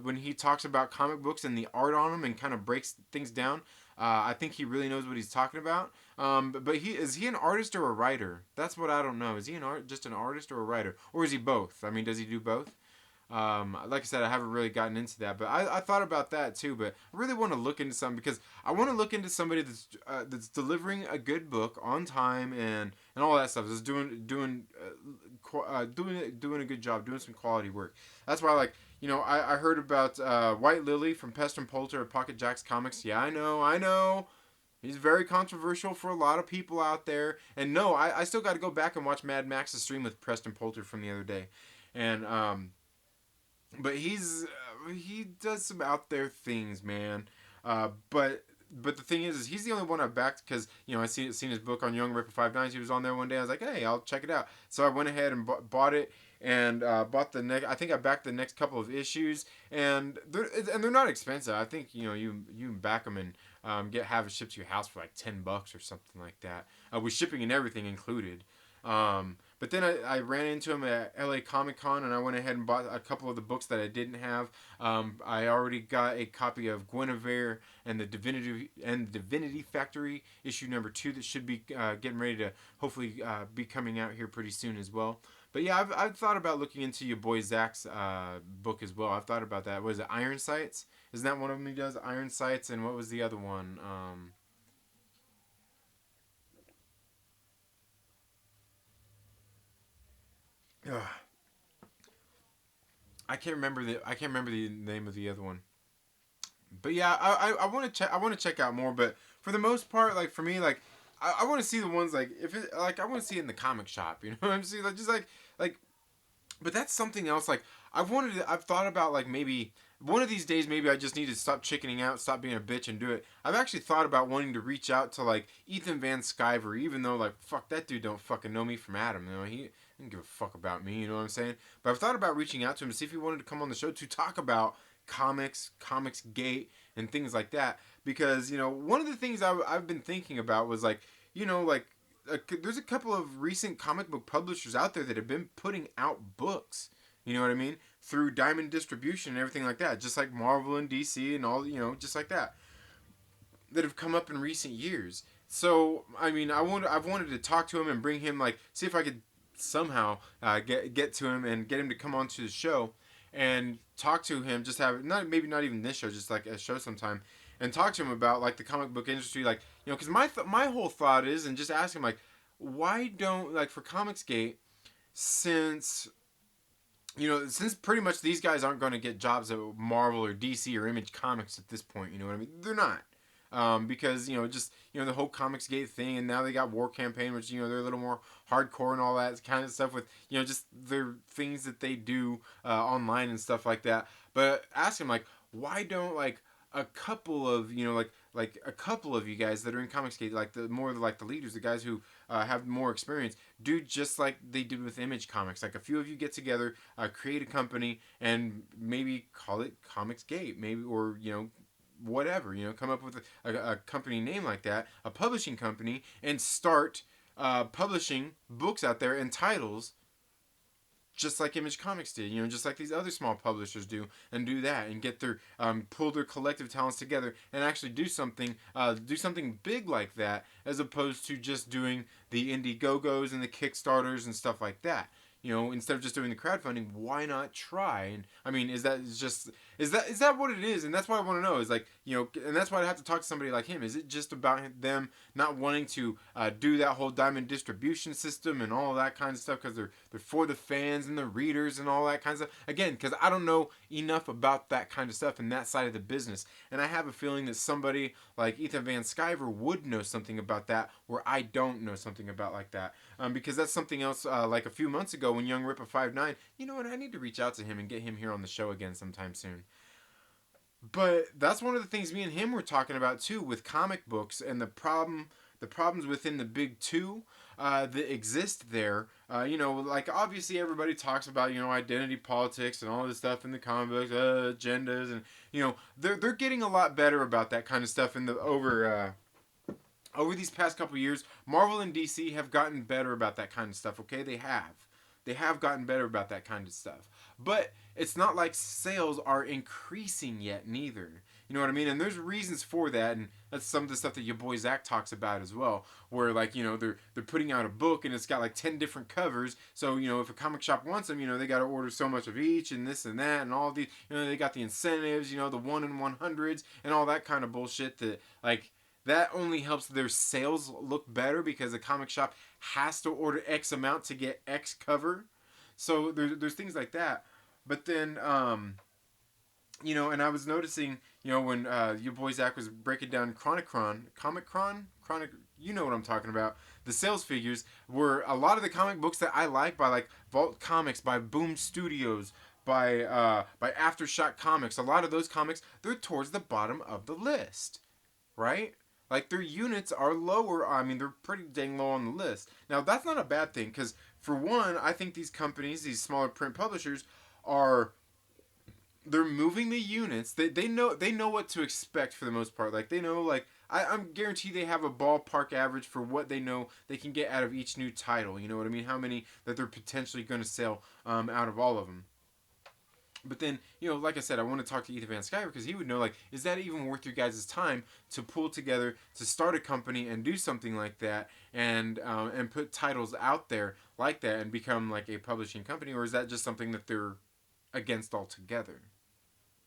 when he talks about comic books and the art on them and kind of breaks things down. I think he really knows what he's talking about. But is he an artist or a writer? That's what I don't know. Is he just an artist or a writer, or is he both? I mean, does he do both? Like I said, I haven't really gotten into that, but I thought about that too. But I really want to look into something because I want to look into somebody that's delivering a good book on time and all that stuff. That's doing a good job, doing some quality work. That's why, like, I heard about White Lily from Pest and Polter at Pocket Jacks Comics. Yeah, I know. He's very controversial for a lot of people out there. And no, I still got to go back and watch Mad Max's stream with Preston Polter from the other day, and but he does some out there things, man. But the thing is he's the only one I've backed because I seen his book on Young Ripper 5'9". He was on there one day. I was like, hey, I'll check it out. So I went ahead and bought it and bought the next. I think I backed the next couple of issues, and they're not expensive. I think you can back them and have it shipped to your house for like $10 or something like that, with shipping and everything included. But then I ran into him at LA Comic Con and I went ahead and bought a couple of the books that I didn't have. I already got a copy of Guinevere and the Divinity Factory issue number 2 that should be getting ready to hopefully be coming out here pretty soon as well. But yeah, I've thought about looking into your boy Zach's book as well. I've thought about that. What is it, Iron Sights? Isn't that one of them he does? Iron Sights, and what was the other one? Ugh. I can't remember the name of the other one. But yeah, I want to check. I want to check out more. But for the most part, like for me, like I want to see the ones like if it like I want to see it in the comic shop. You know what I'm saying? Like just like. But that's something else. Like I've thought about like maybe one of these days maybe I just need to stop chickening out, stop being a bitch, and do it. I've actually thought about wanting to reach out to like Ethan Van Sciver, even though like fuck that dude don't fucking know me from Adam. He didn't give a fuck about me. You know what I'm saying? But I've thought about reaching out to him to see if he wanted to come on the show to talk about Comics Gate, and things like that. Because one of the things I've been thinking about was like like there's a couple of recent comic book publishers out there that have been putting out books. You know what I mean? Through Diamond Distribution and everything like that, just like Marvel and DC and all, just like that have come up in recent years. So I mean, I've wanted to talk to him and bring him, like, see if I could somehow get to him and get him to come onto the show and talk to him. Just have not even this show, just like a show sometime, and talk to him about like the comic book industry, like because my whole thought is, and just ask him like, why don't, like, for Comicsgate, since since pretty much these guys aren't going to get jobs at Marvel or DC or Image Comics at this point, you know what I mean? They're not. Because just the whole Comicsgate thing, and now they got War Campaign, which they're a little more hardcore and all that kind of stuff with just their things that they do online and stuff like that. But ask him like, why don't like a couple of like a couple of you guys that are in Comicsgate, like the leaders, the guys who have more experience, do just like they did with Image Comics. Like a few of you get together, create a company, and maybe call it Comicsgate, maybe, or whatever, come up with a company name like that, a publishing company, and start publishing books out there and titles just like Image Comics did, just like these other small publishers do, and do that, and get their pull their collective talents together and actually do something big like that, as opposed to just doing the Indiegogos and the Kickstarters and stuff like that. Instead of just doing the crowdfunding, why not try? And I mean, is Is that what it is? And that's what I want to know. Is like, and that's why I have to talk to somebody like him. Is it just about them not wanting to do that whole diamond distribution system and all that kind of stuff because they're for the fans and the readers and all that kind of stuff? Again, because I don't know enough about that kind of stuff and that side of the business, and I have a feeling that somebody like Ethan Van Sciver would know something about that where I don't know something about like that. Because that's something else. Like a few months ago when Young Ripper 5'9", you know what? I need to reach out to him and get him here on the show again sometime soon. But that's one of the things me and him were talking about too with comic books and the problems within the big two that exist there. Like obviously everybody talks about identity politics and all this stuff in the comic books, agendas, and they're getting a lot better about that kind of stuff in the over these past couple years. Marvel and DC have gotten better about that kind of stuff. Okay, they have. They have gotten better about that kind of stuff. But it's not like sales are increasing yet, neither. You know what I mean? And there's reasons for that, and that's some of the stuff that your boy Zach talks about as well. Where like they're putting out a book and it's got like 10 different covers. So if a comic shop wants them, they got to order so much of each and this and that and all these. They got the incentives, the 1 in 100s and all that kind of bullshit that like. That only helps their sales look better because the comic shop has to order X amount to get X cover. So there's things like that. But then, and I was noticing, when your boy Zach was breaking down Comic-Con, you know what I'm talking about. The sales figures were a lot of the comic books that I like by like Vault Comics, by Boom Studios, by Aftershock Comics. A lot of those comics, they're towards the bottom of the list, right? Like, their units are lower. I mean, they're pretty dang low on the list. Now, that's not a bad thing, because, for one, I think these companies, these smaller print publishers, they're moving the units. They know what to expect for the most part. Like, they know, like, I'm guaranteed they have a ballpark average for what they know they can get out of each new title. You know what I mean? How many that they're potentially going to sell out of all of them. But then, like I said, I want to talk to Ethan Van Sciver because he would know, like, is that even worth your guys' time to pull together, to start a company and do something like that and put titles out there like that and become, like, a publishing company? Or is that just something that they're against altogether?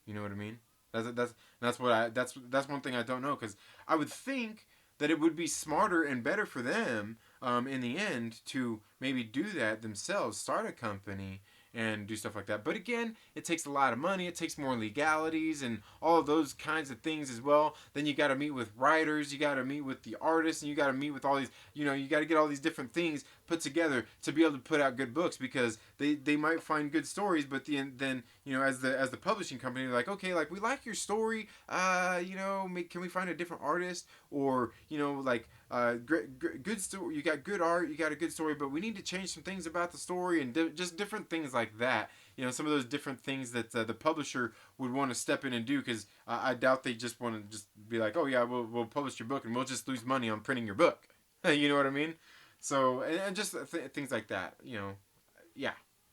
You know what I mean? That's one thing I don't know, because I would think that it would be smarter and better for them in the end to maybe do that themselves, start a company and do stuff like that. But again, it takes a lot of money. It takes more legalities and all of those kinds of things as well. Then you got to meet with writers. You got to meet with the artists. And you got to meet with all these, you got to get all these different things put together to be able to put out good books, because they might find good stories, but then as the publishing company, they're like, okay, like, we like your story, can we find a different artist? Or good story, you got good art, you got a good story, but we need to change some things about the story, and just different things like that. Some of those different things that the publisher would want to step in and do, because I doubt they just want to just be like, oh yeah, we'll publish your book and we'll just lose money on printing your book. You know what I mean? So, and just things like that, yeah.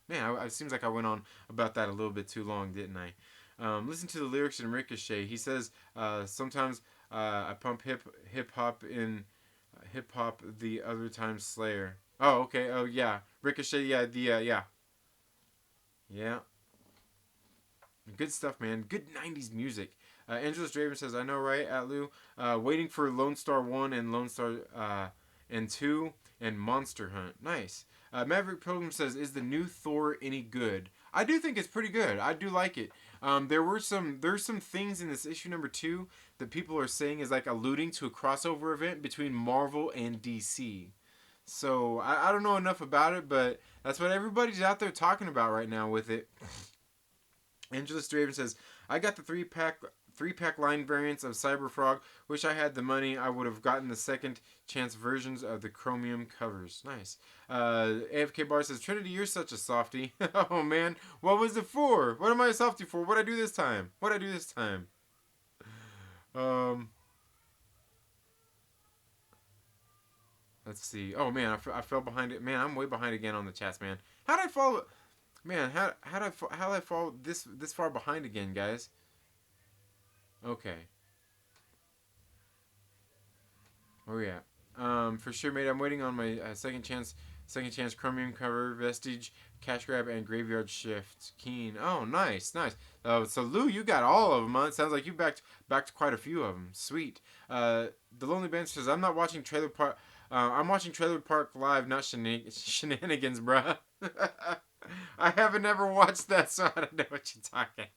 Man, it seems like I went on about that a little bit too long, didn't I? Listen to the lyrics in Ricochet. He says, sometimes I pump hip hop in hip hop, the other time Slayer. Oh, okay. Oh, yeah. Ricochet, yeah, yeah. Yeah. Good stuff, man. Good 90s music. Angelus Draven says, I know, right, Atlu? Waiting for Lone Star 1 and Lone Star and 2 and Monster Hunt. Nice. Maverick Pilgrim says, is the new Thor any good? I do think it's pretty good. I do like it. There's some things in this issue number 2 that people are saying is like alluding to a crossover event between Marvel and DC. So I don't know enough about it, but that's what everybody's out there talking about right now with it. Angelus Draven says, I got the three pack line variants of Cyberfrog. Wish I had the money. I would have gotten the second chance versions of the chromium covers. Nice. AFK Bar says, Trinity, you're such a softie. Oh man, what was it for? What am I a softie for? What'd I do this time? Let's see. Oh man, I fell behind it. Man, I'm way behind again on the chats, man. How'd I fall? Man, how'd I fall this far behind again, guys? Okay. Where we at? For sure, mate. I'm waiting on my second chance Second Chance, Chromium Cover, Vestige, Cash Grab, and Graveyard Shift. Keen. Oh, nice, nice. So Lou, you got all of them. Huh? It sounds like you backed quite a few of them. Sweet. The Lonely Band says, I'm not watching Trailer Park. I'm watching Trailer Park Live, not shenanigans, bruh. I haven't ever watched that, so I don't know what you're talking.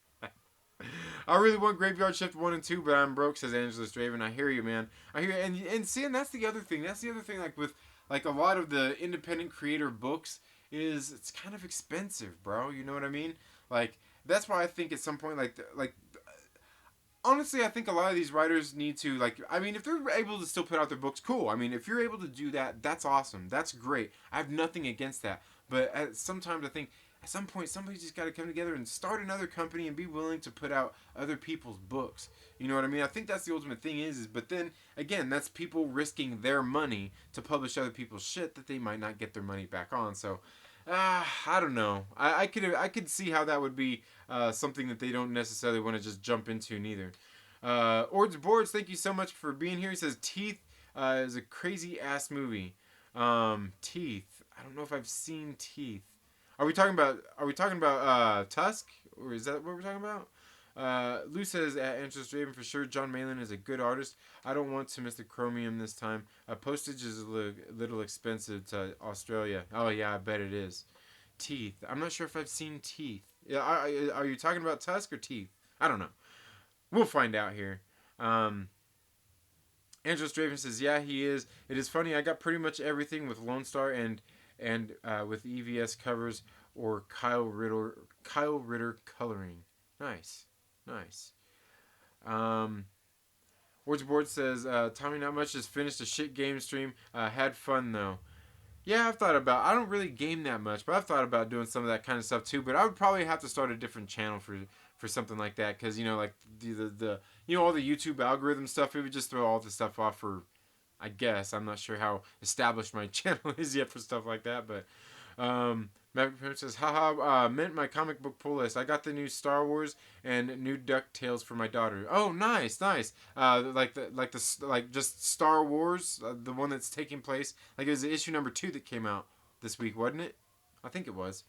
I really want Graveyard Shift 1 and 2, but I'm broke, says Angela Straven. I hear you, man. I hear you. And see, and that's the other thing. That's the other thing, like, with, like, a lot of the independent creator books is it's kind of expensive, bro. You know what I mean? Like, that's why I think at some point, like, honestly, I think a lot of these writers need to, like, I mean, if they're able to still put out their books, cool. I mean, if you're able to do that, that's awesome. That's great. I have nothing against that. But sometimes I think at some point somebody's just got to come together and start another company and be willing to put out other people's books. You know what I mean? I think that's the ultimate thing is but then again, that's people risking their money to publish other people's shit that they might not get their money back on. So I don't know. I could see how that would be something that they don't necessarily want to just jump into neither. Ords Boards, thank you so much for being here. He says Teeth is a crazy ass movie. Teeth. I don't know if I've seen Teeth. Are we talking about Tusk, or is that what we're talking about? Lou says at Interest Raven for sure. John Malone is a good artist. I don't want to miss the Chromium this time. Postage is a little expensive to Australia. Oh yeah, I bet it is. Teeth. I'm not sure if I've seen Teeth. Yeah, are you talking about Tusk or Teeth? I don't know. We'll find out here. Angela Straven says, yeah, he is. It is funny. I got pretty much everything with Lone Star and with EVS covers or Kyle Ritter coloring. Nice. Words Board says, Tommy Not Much just finished a shit game stream. Had fun though. Yeah, I've thought about. I don't really game that much, but I've thought about doing some of that kind of stuff too. But I would probably have to start a different channel for something like that, because you know, like the all the YouTube algorithm stuff, it would just throw all the stuff off for. I guess I'm not sure how established my channel is yet for stuff like that, but Maverick Pimp says, haha, meant my comic book pull list. I got the new Star Wars and new DuckTales for my daughter. Oh, nice. Like just Star Wars, the one that's taking place. Like it was issue number 2 that came out this week, wasn't it? I think it was.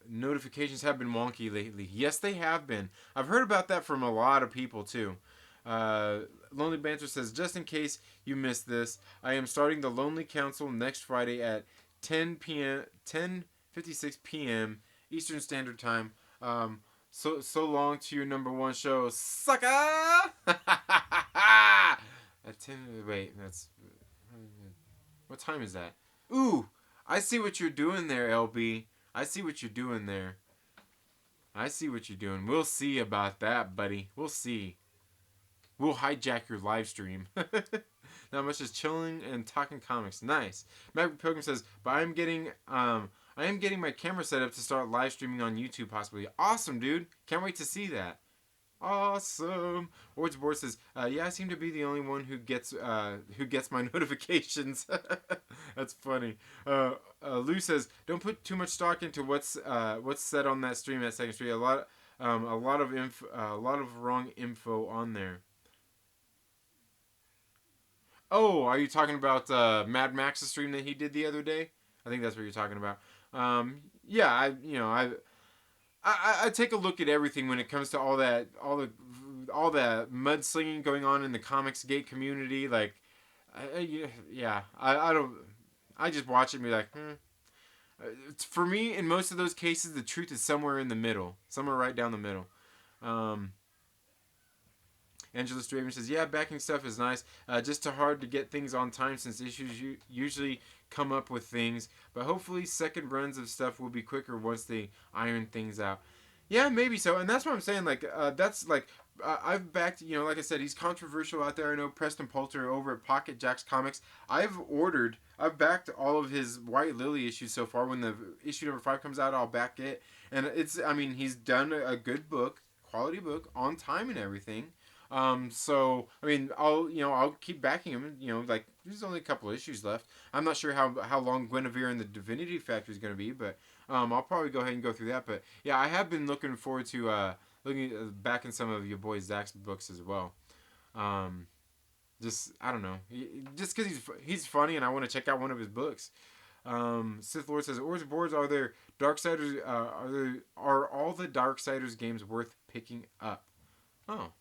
Notifications have been wonky lately. Yes, they have been. I've heard about that from a lot of people too. Lonely Banter says, just in case you missed this, I am starting the Lonely Council next Friday at 10:56 p.m. Eastern Standard Time. So long to your number one show, sucker. At 10. Wait, that's what time is that? Ooh, I see what you're doing there, LB. I see what you're doing there. I see what you're doing. We'll see about that, buddy. We'll see. We'll hijack your live stream. Not much, just chilling and talking comics. Nice. Maverick Pilgrim says, but I am getting my camera set up to start live streaming on YouTube possibly. Awesome, dude. Can't wait to see that. Awesome. Ords Board says, yeah, I seem to be the only one who gets my notifications. That's funny. Lou says, don't put too much stock into what's said on that stream at Second Street. A lot of wrong info on there. Oh, are you talking about Mad Max's stream that he did the other day? I think that's what you're talking about. Yeah, I take a look at everything when it comes to all that mudslinging going on in the Comics Gate community. Like, I don't. I just watch it and be like, For me, in most of those cases, the truth is somewhere in the middle, somewhere right down the middle. Angela Straven says, yeah, backing stuff is nice. Just too hard to get things on time since issues usually come up with things. But hopefully second runs of stuff will be quicker once they iron things out. Yeah, maybe so. And that's what I'm saying. Like, that's like, I've backed, like I said, he's controversial out there. I know Preston Poulter over at Pocket Jacks Comics. I've backed all of his White Lily issues so far. When the issue number 5 comes out, I'll back it. And he's done a good book, quality book, on time and everything. So I'll keep backing him. Like there's only a couple issues left. I'm not sure how long Guinevere and the Divinity Factory is going to be, but I'll probably go ahead and go through that. But yeah, I have been looking forward to looking back in some of your boy Zach's books as well. Just I don't know. Just because he's funny and I want to check out one of his books. Sith Lord says, "Ors boards are there Darksiders? Are all the Darksiders games worth picking up?" Oh,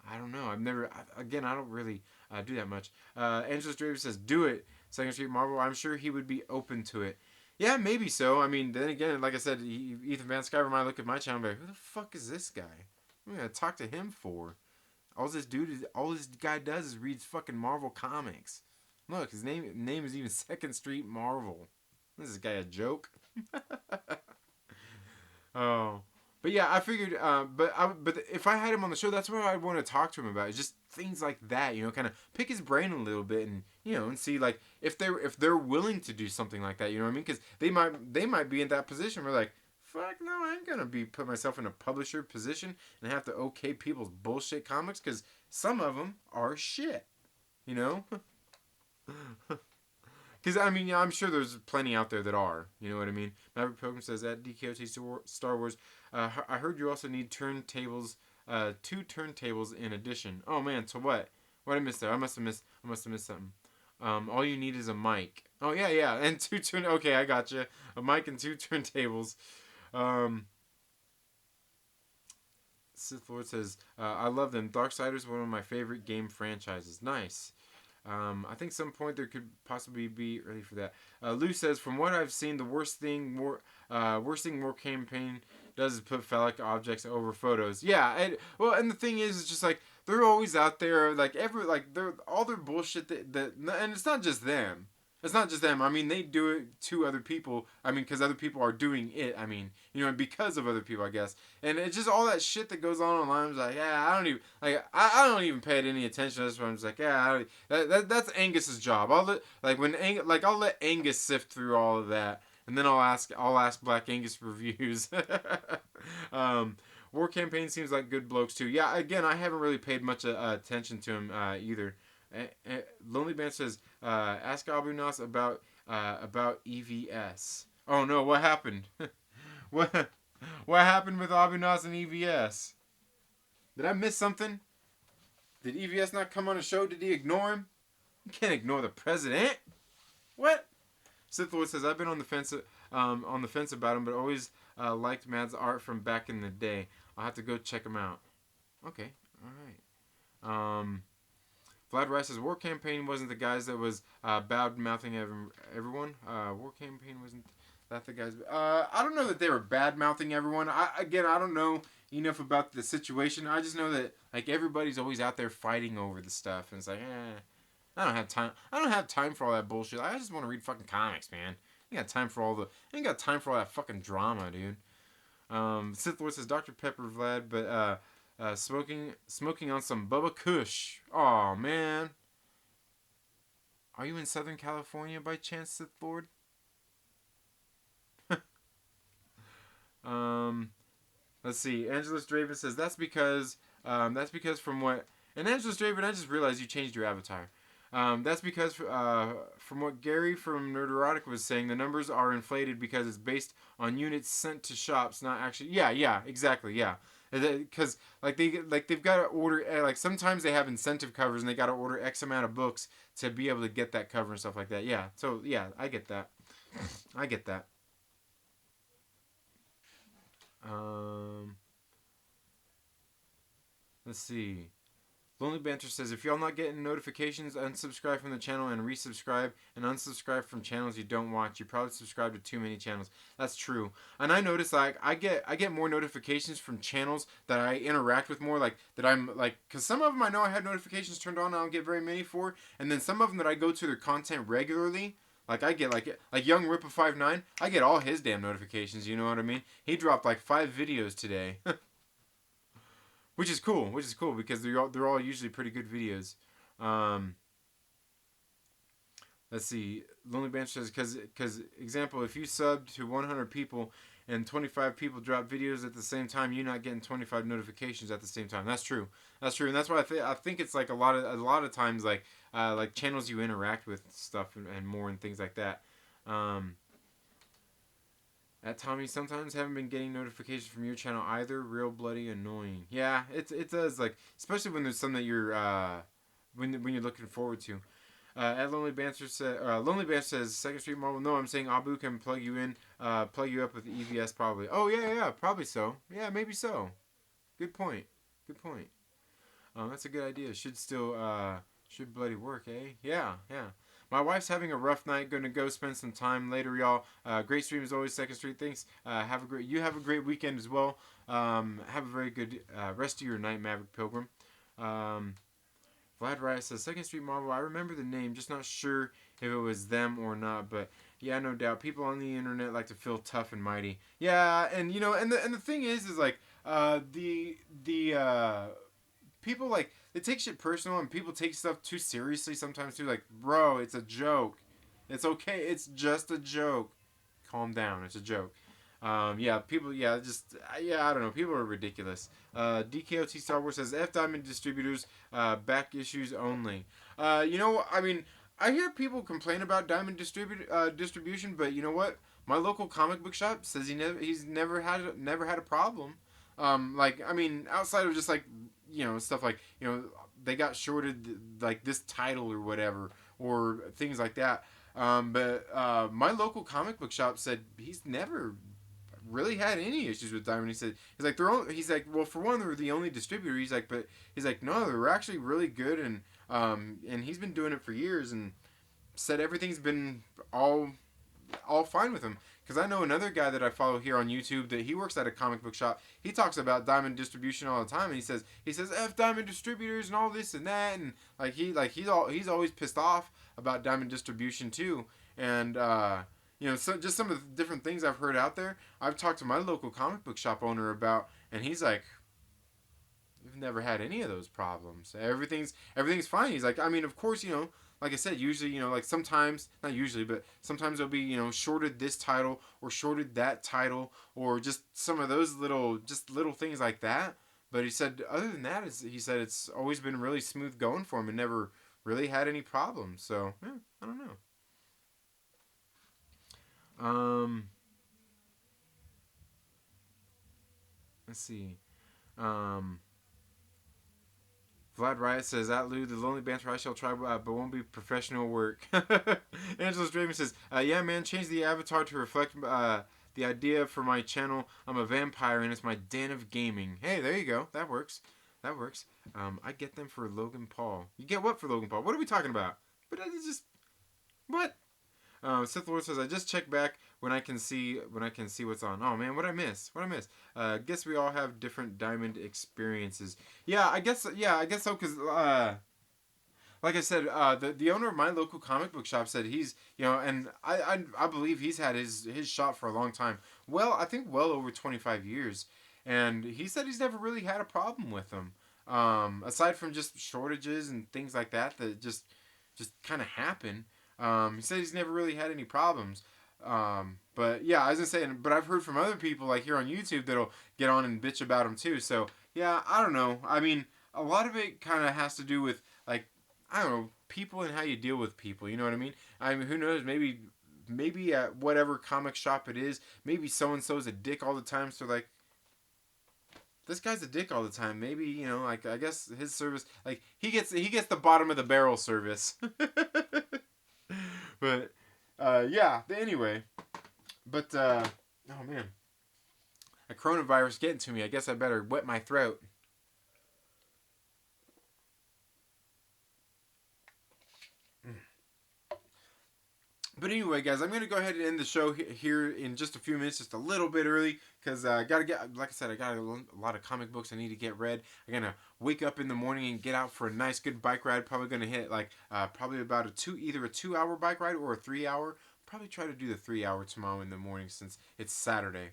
I don't know. I've never. Again, I don't really do that much. Angelus Draven says, "Do it." Second Street Marvel. I'm sure he would be open to it. Yeah, maybe so. I mean, then again, like I said, Ethan Van Sciver might look at my channel and be like, "Who the fuck is this guy? I'm gonna talk to him for." All this guy does is reads fucking Marvel comics. Look, his name is even Second Street Marvel. Is this guy a joke? Oh, but yeah, I figured. But if I had him on the show, that's what I'd want to talk to him about. It's just things like that, kind of pick his brain a little bit, and and see like if they're willing to do something like that. You know what I mean? Because they might be in that position where like, fuck no, I ain't gonna put myself in a publisher position and have to okay people's bullshit comics because some of them are shit. You know. Because, I mean, yeah, I'm sure there's plenty out there that are. You know what I mean? Maverick Pilgrim says, at DKOT Star Wars, I heard you also need turntables, 2 turntables in addition. Oh, man, so what? What did I miss there? I must have missed something. All you need is a mic. Oh, yeah, and okay, I gotcha. A mic and 2 turntables. Sith Lord says, I love them. Darksiders, one of my favorite game franchises. Nice. I think some point there could possibly be early for that. Lou says, from what I've seen, the worst thing War Campaign does is put phallic objects over photos. Yeah, and the thing is, it's just like they're always out there, like they're all their bullshit and it's not just them. It's not just them. I mean, they do it to other people. I mean, because other people are doing it. I mean, because of other people, I guess. And it's just all that shit that goes on online. I'm like, yeah, I don't even I don't even pay it any attention. That's why I'm just like, yeah, that's Angus's job. I'll let Angus sift through all of that, and then I'll ask Black Angus for reviews. War Campaign seems like good blokes too. Yeah, again, I haven't really paid much attention to him either. Lonely Band says, ask Abu Nas about EVS. Oh no, what happened? what happened with Abu Nas and EVS? Did I miss something? Did EVS not come on a show? Did he ignore him? You can't ignore the president. What? Sith Lord says, I've been on the fence about him, but always liked Mad's art from back in the day. I'll have to go check him out. Okay, all right. Vlad Rice says, War Campaign wasn't the guys that was bad mouthing everyone. War Campaign wasn't that the guys. I don't know that they were bad mouthing everyone. I don't know enough about the situation. I just know that like everybody's always out there fighting over the stuff, and it's like, I don't have time. I don't have time for all that bullshit. I just want to read fucking comics, man. I ain't got time for all that fucking drama, dude. Sith Lord says, Dr. Pepper Vlad, but smoking on some Bubba Kush. Aw, man. Are you in Southern California by chance, Sith Lord? Let's see. Angelus Draven says, that's because from what... And Angelus Draven, I just realized you changed your avatar. That's because from what Gary from Nerderotic was saying, the numbers are inflated because it's based on units sent to shops, not actually... Yeah, exactly, yeah. Because they've got to order sometimes they have incentive covers and they got to order X amount of books to be able to get that cover and stuff like that. Yeah, so yeah, I get that. I get that. Let's see. Lonely Banter says, if y'all not getting notifications, unsubscribe from the channel and resubscribe, and unsubscribe from channels you don't watch. You probably subscribe to too many channels. That's true. And I notice like I get more notifications from channels that I interact with more, like that I'm like, because some of them I know I have notifications turned on, I don't get very many for, and then some of them that I go to their content regularly. Like I get like Young Rippa 59, I get all his damn notifications. You know what I mean? He dropped like 5 videos today. Which is cool because they're all usually pretty good videos. Let's see. Lonely Bench says, because example, if you sub to 100 people and 25 people drop videos at the same time, you're not getting 25 notifications at the same time. That's true, and that's why I think it's like a lot of times like channels you interact with stuff and more and things like that. At Tommy, sometimes haven't been getting notifications from your channel either. Real bloody annoying. Yeah, it does, like, especially when there's some that you're when you're looking forward to. At Lonely Banter says Second Street Marvel. No, I'm saying Abu can plug you in, plug you up with EVS probably. Oh yeah, probably so. Yeah, maybe so. Good point. Good point. That's a good idea. Should bloody work, eh? Yeah. My wife's having a rough night. Gonna go spend some time later, y'all. Great stream as always. Second Street. Thanks. You have a great weekend as well. Have a very good rest of your night, Maverick Pilgrim. Vlad Riot says Second Street Marvel. I remember the name, just not sure if it was them or not. But yeah, no doubt. People on the internet like to feel tough and mighty. Yeah, and the thing is like the people like they take shit personal, and people take stuff too seriously sometimes too. Like, bro, it's a joke. It's okay. It's just a joke. Calm down. It's a joke. People, I don't know. People are ridiculous. DKOT Star Wars says F Diamond Distributors, back issues only. I mean, I hear people complain about Diamond distribution, but you know what? My local comic book shop says he's never had a problem. I mean, outside of just like stuff like they got shorted like this title or whatever or things like that. But my local comic book shop said he's never really had any issues with Diamond. He's like, well, for one, they're the only distributor. He's like, no, they're actually really good, and he's been doing it for years, and said everything's been all fine with him. Because I know another guy that I follow here on YouTube that he works at a comic book shop. He talks about Diamond distribution all the time, and he says F Diamond distributors and all this and that, and he's always pissed off about Diamond distribution too, and so just some of the different things I've heard out there. I've talked to my local comic book shop owner about, and he's like, we've never had any of those problems. Everything's fine. He's like, I mean, of course, like I said, usually, like sometimes, not usually, but sometimes it'll be, shorted this title or shorted that title or just some of those little things like that. But he said, other than that, he said it's always been really smooth going for him and never really had any problems. So, yeah, I don't know. Let's see. Vlad Riot says, at Lou, the Lonely Banter I shall try, but won't be professional work. Angela's Draven says, yeah, man, change the avatar to reflect the idea for my channel. I'm a vampire, and it's my den of gaming. Hey, there you go. That works. I get them for Logan Paul. You get what for Logan Paul? What are we talking about? But I just... What? Sith Lord says, I just check back when I can see what's on. Oh man, what I miss? Guess we all have different Diamond experiences. Yeah, I guess so. Cause like I said, the owner of my local comic book shop said he's and I believe he's had his shop for a long time. Well, I think well over 25 years, and he said he's never really had a problem with them. Aside from just shortages and things like that just kind of happen. He said he's never really had any problems. But yeah, I was gonna say, but I've heard from other people like here on YouTube that'll get on and bitch about him too. So yeah, I don't know. I mean, a lot of it kind of has to do with like, I don't know, people and how you deal with people. You know what I mean? I mean, who knows? Maybe at whatever comic shop it is, maybe so and so's a dick all the time. So like, this guy's a dick all the time. Maybe like I guess his service, like he gets the bottom of the barrel service. But yeah. Anyway, but oh man, a coronavirus getting to me. I guess I better wet my throat. But anyway, guys, I'm gonna go ahead and end the show here in just a few minutes, just a little bit early, because I gotta get, like I said, I got a lot of comic books I need to get read. I'm gonna wake up in the morning and get out for a nice, good bike ride. Probably gonna hit like probably about either a 2-hour bike ride or a 3-hour. Probably try to do the 3-hour tomorrow in the morning since it's Saturday.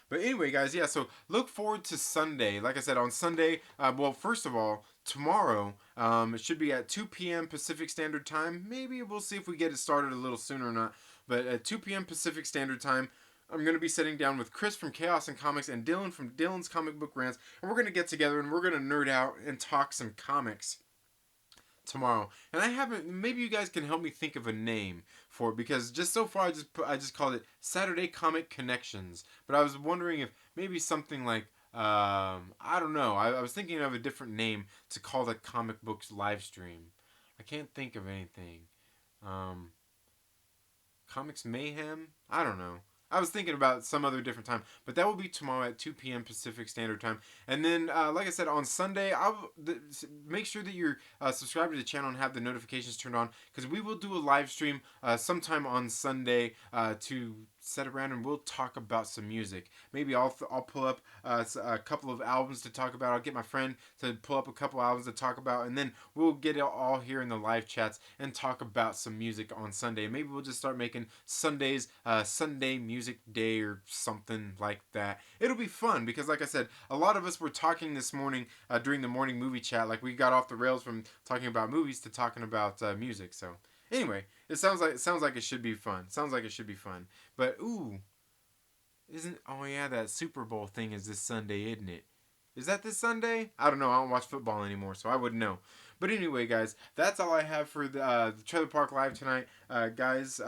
But anyway, guys, yeah, so look forward to Sunday. Like I said, on Sunday, well, first of all, tomorrow, it should be at 2 p.m. Pacific Standard Time. Maybe we'll see if we get it started a little sooner or not. But at 2 p.m. Pacific Standard Time, I'm going to be sitting down with Chris from Chaos and Comics and Dylan from Dylan's Comic Book Rants. And we're going to get together and we're going to nerd out and talk some comics tomorrow. And maybe you guys can help me think of a name for it, because just so far I just called it Saturday Comic Connections. But I was wondering if maybe something like I don't know. I was thinking of a different name to call the comic books live stream. I can't think of anything. Um, Comics Mayhem? I don't know. I was thinking about some other different time, but that will be tomorrow at 2 p.m. Pacific Standard Time. And then, like I said, on Sunday, make sure that you're subscribed to the channel and have the notifications turned on, because we will do a live stream sometime on Sunday to sit around and we'll talk about some music. Maybe I'll pull up a couple of albums to talk about. I'll get my friend to pull up a couple albums to talk about, and then we'll get it all here in the live chats and talk about some music on Sunday. Maybe we'll just start making Sundays Sunday Music Day or something like that. It'll be fun because, like I said, a lot of us were talking this morning during the morning movie chat. Like, we got off the rails from talking about movies to talking about music. So anyway, it sounds like it should be fun. Sounds like it should be fun. But ooh, isn't oh yeah, that Super Bowl thing is this Sunday, isn't it? Is that this Sunday? I don't know. I don't watch football anymore, so I wouldn't know. But anyway, guys, that's all I have for the Trailer Park Live tonight. Guys,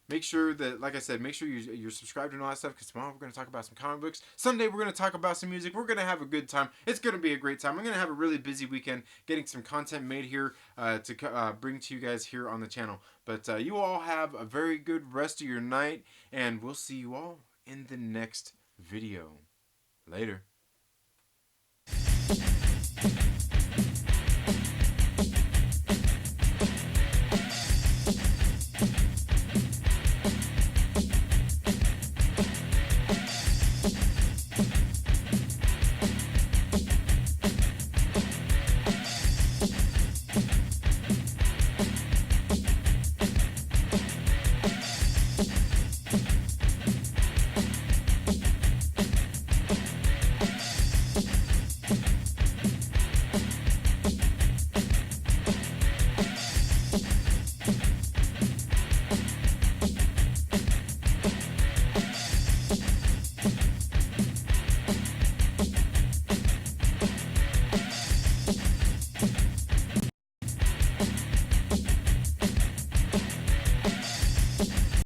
make sure that, like I said, make sure you're subscribed and all that stuff, because tomorrow we're going to talk about some comic books. Sunday, we're going to talk about some music. We're going to have a good time. It's going to be a great time. I'm going to have a really busy weekend getting some content made here to bring to you guys here on the channel. But you all have a very good rest of your night, and we'll see you all in the next video. Later.